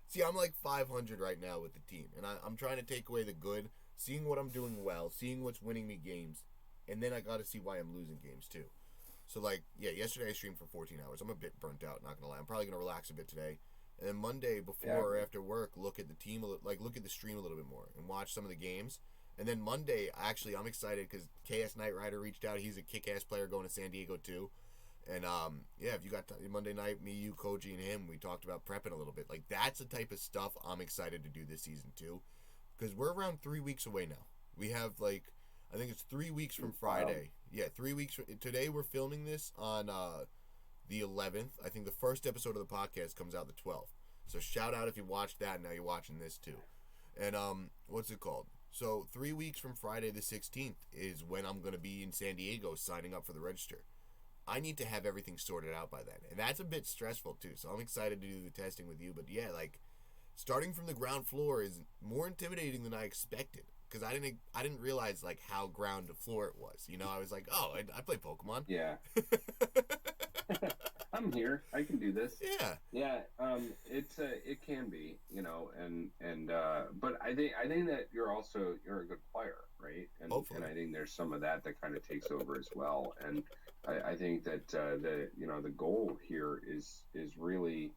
See, I'm like 500 right now with the team, and I'm trying to take away the good, seeing what I'm doing well, seeing what's winning me games, and then I got to see why I'm losing games too. So like, yeah, yesterday I streamed for 14 hours. I'm a bit burnt out, not gonna lie. I'm probably gonna relax a bit today, and then Monday before or after work, look at the team, like look at the stream a little bit more and watch some of the games. And then Monday, actually, I'm excited because KS Knight Rider reached out. He's a kick-ass player going to San Diego too. And yeah, if you got Monday night, me, you, Koji, and him, we talked about prepping a little bit. Like that's the type of stuff I'm excited to do this season too, because we're around 3 weeks away now. We have like, I think it's 3 weeks from Friday. Yeah, 3 weeks from today. We're filming this on the 11th. I think the first episode of the podcast comes out the 12th. So shout out if you watched that. Now you're watching this too. And what's it called? So 3 weeks from Friday the 16th is when I'm gonna be in San Diego signing up for the register. I need to have everything sorted out by then, and that's a bit stressful too. So I'm excited to do the testing with you. But yeah, like starting from the ground floor is more intimidating than I expected because I didn't realize like how ground to floor it was. You know, I was like, oh, I play Pokemon. Yeah. I'm here. I can do this. Yeah. Yeah. It can be, but I think that you're a good player, right? And Hopefully. and I think there's some of that kind of takes over as well. And I think that the goal here is really.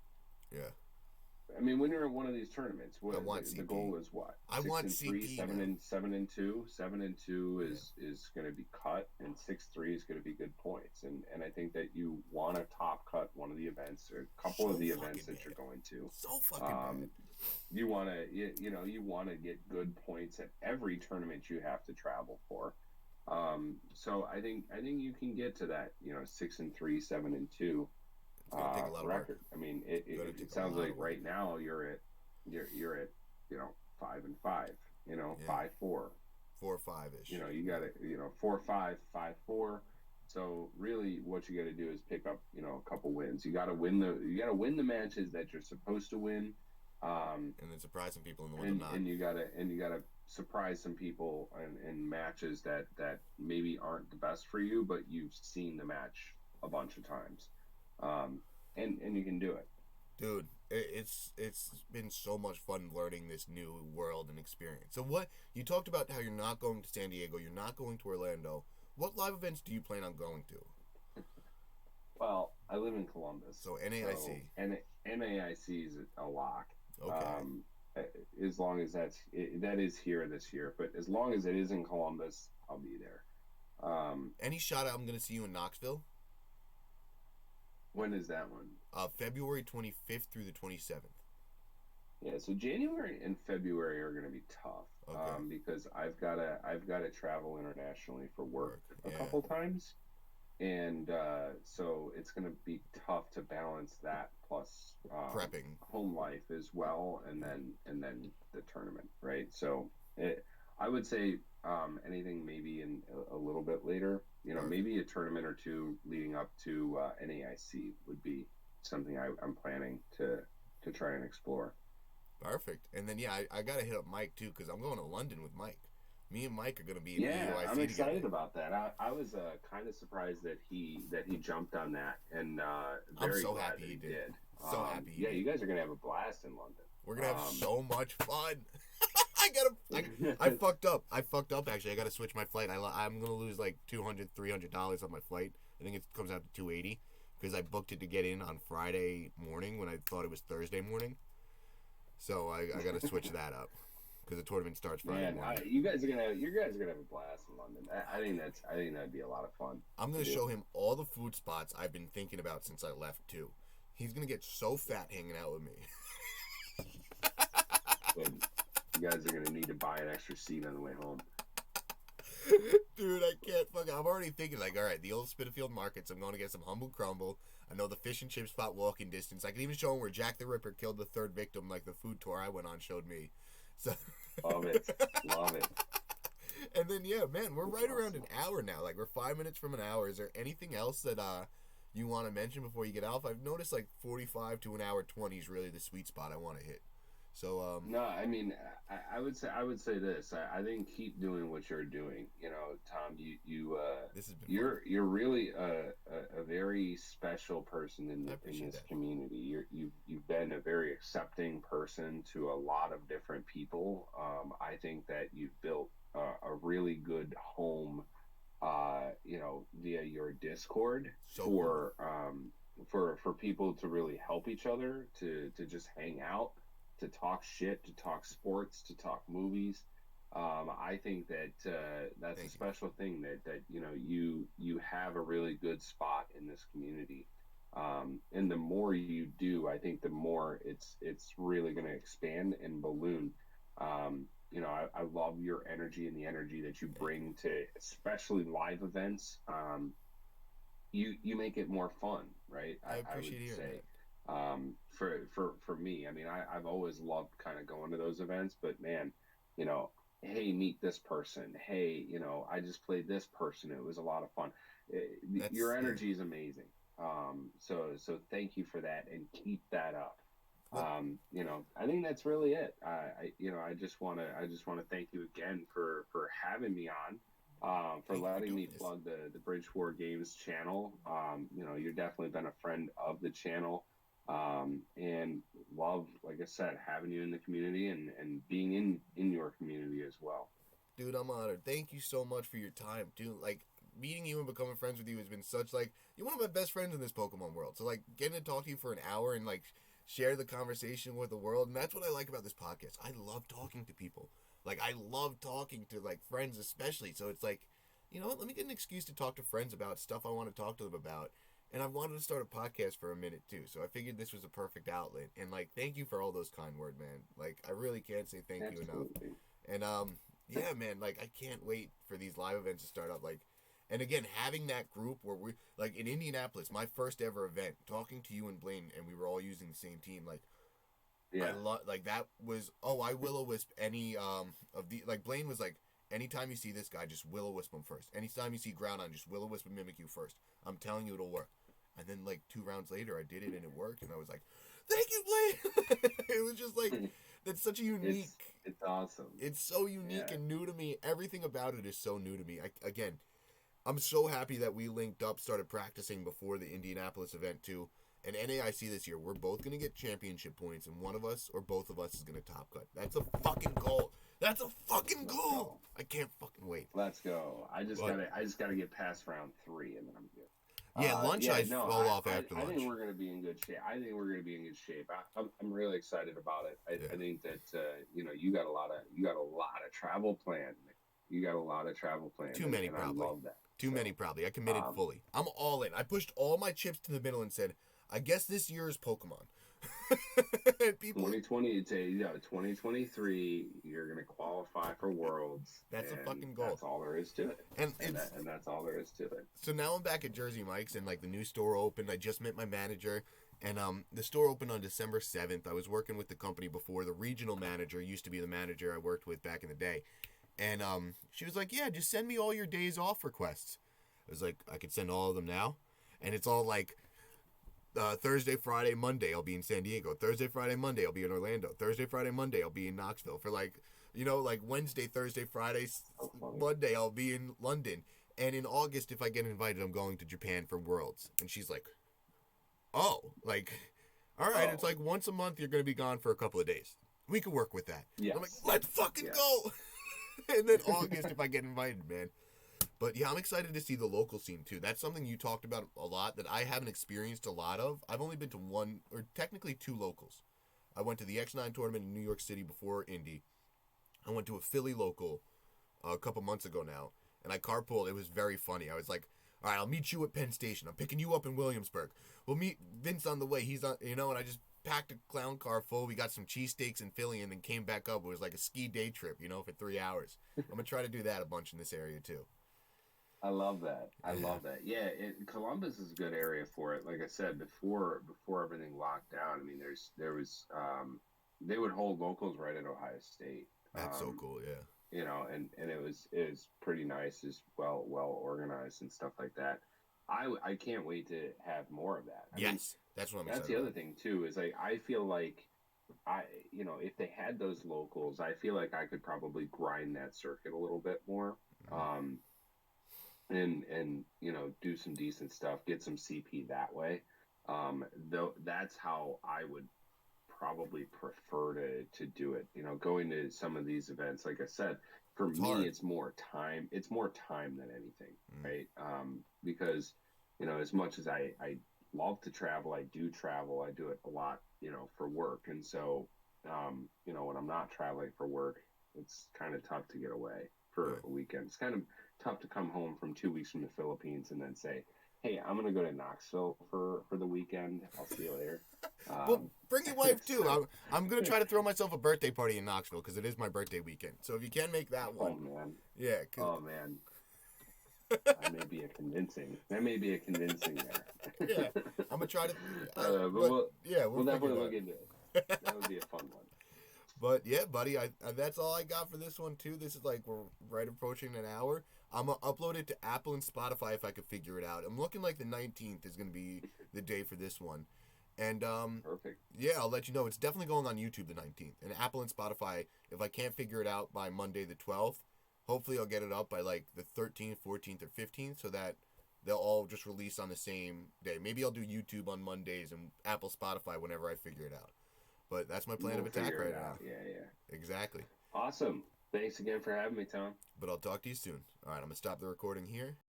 Yeah. I mean, when you're in one of these tournaments, the CP. goal is what? I want CP. 7-2. 7-2 is going to be cut, and 6-3 is going to be good points. And I think that you want to top cut one of the events or a couple of the events that you're going to. So fucking bad. You want to you want to get good points at every tournament you have to travel for. So I think you can get to that 6-3, 7-2. Take a lot of record. work. I mean, it sounds like right now you're at 5-5, 5-4, 4 or 5 ish. you got it, 4-5, 5-4. So really, what you got to do is pick up a couple wins. You got to win the matches that you're supposed to win, and then surprise some people in the ones not. And you gotta surprise some people in matches that maybe aren't the best for you, but you've seen the match a bunch of times. And you can do it, dude. It's been so much fun learning this new world and experience. So what you talked about how you're not going to San Diego, you're not going to Orlando. What live events do you plan on going to? Well, I live in Columbus, so NAIC. And NAIC is a lock. Okay. As long as that is here this year, but as long as it is in Columbus, I'll be there. Any shot I'm going to see you in Knoxville? When is that one? February 25th through the 27th. Yeah, so January and February are going to be tough. Okay. Because I've got to travel internationally for work a couple times, and so it's going to be tough to balance that plus prepping, home life as well, and then the tournament, right? So I would say anything maybe in a little bit later. Maybe a tournament or two leading up to NAIC would be something I'm planning to try and explore. Perfect. And then I gotta hit up Mike too because I'm going to London with Mike. Me and Mike are gonna be in the UIC I'm excited together. about that. I was kind of surprised that he jumped on that, and very I'm so glad happy that he did. did. So happy. You guys are gonna have a blast in London. We're gonna have so much fun. I fucked up. Actually, I gotta switch my flight. I'm gonna lose like $200-$300 on my flight. I think it comes out to $280 because I booked it to get in on Friday morning when I thought it was Thursday morning. So I gotta switch that up because the tournament starts Friday morning. You guys are gonna have a blast in London. I think that'd be a lot of fun. I'm gonna show him all the food spots I've been thinking about since I left too. He's gonna get so fat hanging out with me. You guys are gonna need to buy an extra seat on the way home. Dude, I can't I'm already thinking like, all right, the old Spitalfield Markets. I'm going to get some humble crumble. I know the fish and chip spot walking distance. I can even show him where Jack the Ripper killed the third victim, like the food tour I went on showed me. So love it. And then man, we're right around an hour now. Like we're 5 minutes from an hour. Is there anything else that you want to mention before you get off? I've noticed like 45 to an hour 20 is really the sweet spot I want to hit. So no, I mean, I would say this. I think keep doing what you're doing. Tom, you This has been fun. You're really a very special person I in appreciate this that. community. You've been a very accepting person to a lot of different people. I think that you've built a really good home, via your Discord So cool. for people to really help each other, to just hang out, to talk shit, to talk sports, to talk movies. I think that that's a Thank you. special thing that you have a really good spot in this community. And the more you do, I think the more it's really going to expand and balloon. I love your energy and the energy that you Thank you. bring to especially live events. You make it more fun, right? I I would appreciate hearing say, that. for me, I mean, I've always loved kind of going to those events, but man, you know, hey, meet this person. Hey, I just played this person. It was a lot of fun. Your Yeah. energy is amazing. So thank you for that, and keep that up. Well, I think that's really it. I just want to thank you again for having me on, for thank you for letting me doing this. plug the Bridge War Games channel. You've definitely been a friend of the channel, and love, like I said, having you in the community and being in your community as well. Dude, I'm honored. Thank you so much for your time, dude. Like meeting you and becoming friends with you has been such like you're one of my best friends in this Pokemon world. So like getting to talk to you for an hour and like share the conversation with the world, and that's what I like about this podcast. I love talking to people. Like I love talking to like friends especially. So it's like, you know what, let me get an excuse to talk to friends about stuff I want to talk to them about. And I wanted to start a podcast for a minute too. So I figured this was a perfect outlet. And like thank you for all those kind words, man. Like I really can't say thank you enough. Absolutely. And yeah, man, like I can't wait for these live events to start up. Like, and again, having that group where we like in Indianapolis, my first ever event, talking to you and Blaine, and we were all using the same team. Like, I Yeah. love like that was I will o wisp any of the like Blaine was like anytime you see this guy, just will o wisp him first. Anytime you see Groudon, just will o wisp and mimic you first. I'm telling you, it'll work. And then like 2 rounds later, I did it and it worked, and I was like, thank you, Blaine. It was just like that's such a unique It's awesome. it's so unique Yeah. and new to me. Everything about it is so new to me. Again, I'm so happy that we linked up, started practicing before the Indianapolis event too. And NAIC this year, we're both gonna get championship points, and one of us or both of us is gonna top cut. That's a fucking goal. That's a fucking Let's goal. go. I can't fucking wait. Let's go. I just But gotta I just gotta get past round three, and then I'm good. yeah, lunch Yeah, I no, fall off after I think lunch. we're going to be in good shape. I think we're going to be in good shape. I'm really excited about it. Yeah, I think that you got a lot of travel planned. You got a lot of travel planned, too many and I probably. love that. Too many So, probably. I committed um, fully. I'm all in. I pushed all my chips to the middle and said, I guess this year is Pokemon. And people, 2020 to 2023, you're going to qualify for Worlds, that's a and fucking goal. that's all there is to it. And And it's that's all there is to it. so now I'm back at Jersey Mike's and like the new store opened. I just met my manager, and the store opened on December 7th. I was working with the company before. The regional manager used to be the manager I worked with back in the day, and she was like, "Yeah, just send me all your days off requests." I was like, "I could send all of them now," and it's all like. Thursday, Friday, Monday, I'll be in San Diego. Thursday, Friday, Monday, I'll be in Orlando. Thursday, Friday, Monday, I'll be in Knoxville. For like, like Wednesday, Thursday, Friday, So funny. Monday, I'll be in London. And in August, if I get invited, I'm going to Japan for Worlds. And she's like, oh, like, all right, it's Oh, like once a month you're going to be gone for a couple of days. We can work with that. I'm like, yes, let's fucking yes. go. And then August, if I get invited, man. But yeah, I'm excited to see the local scene too. That's something you talked about a lot that I haven't experienced a lot of. I've only been to one, or technically two locals. I went to the X9 tournament in New York City before Indy. I went to a Philly local a couple months ago now, and I carpooled. It was very funny. I was like, all right, I'll meet you at Penn Station. I'm picking you up in Williamsburg. We'll meet Vince on the way. He's on, and I just packed a clown car full. We got some cheesesteaks in Philly and then came back up. It was like a ski day trip, for 3 hours. I'm going to try to do that a bunch in this area too. I love that. I Yeah. love that. Yeah, Columbus is a good area for it. Like I said before everything locked down. I mean, there was they would hold locals right at Ohio State. That's so cool, yeah. And it was pretty nice, as well organized and stuff like that. I can't wait to have more of that. I mean, Yes, that's what I'm that's excited the about. other thing too. Is like I feel like I if they had those locals, I feel like I could probably grind that circuit a little bit more. Um, and do some decent stuff, get some CP that way. Though that's how I would probably prefer to do it. Going to some of these events, like I said, for It's me, hard. it's more time. It's more time than anything, Mm. right? Because as much as I love to travel, I do travel. I do it a lot, for work, and so when I'm not traveling for work, it's kind of tough to get away for Yeah. a weekend. It's kind of tough to come home from 2 weeks from the Philippines and then say, "Hey, I'm gonna go to Knoxville for the weekend. I'll see you later." Well, Um, bring your wife too. so, I'm gonna try to throw myself a birthday party in Knoxville because it is my birthday weekend. So if you can make that oh one, man, yeah. oh man, I may be a convincing. That may be a convincing Yeah, there. I'm gonna try to. But But yeah, we'll we'll figure definitely it look out. into it. That would be a fun one. But yeah, buddy, that's all I got for this one too. This is like we're right approaching an hour. I'm gonna upload it to Apple and Spotify if I could figure it out. I'm looking like the 19th is gonna be the day for this one, and Perfect. yeah, I'll let you know. It's definitely going on YouTube the 19th, and Apple and Spotify. If I can't figure it out by Monday the 12th, hopefully I'll get it up by like the 13th, 14th, or 15th, so that they'll all just release on the same day. Maybe I'll do YouTube on Mondays and Apple, Spotify whenever I figure it out. But that's my plan of We'll attack figure it right now. out. Yeah, yeah. Exactly. Awesome. Thanks again for having me, Tom. But I'll talk to you soon. All right, I'm going to stop the recording here.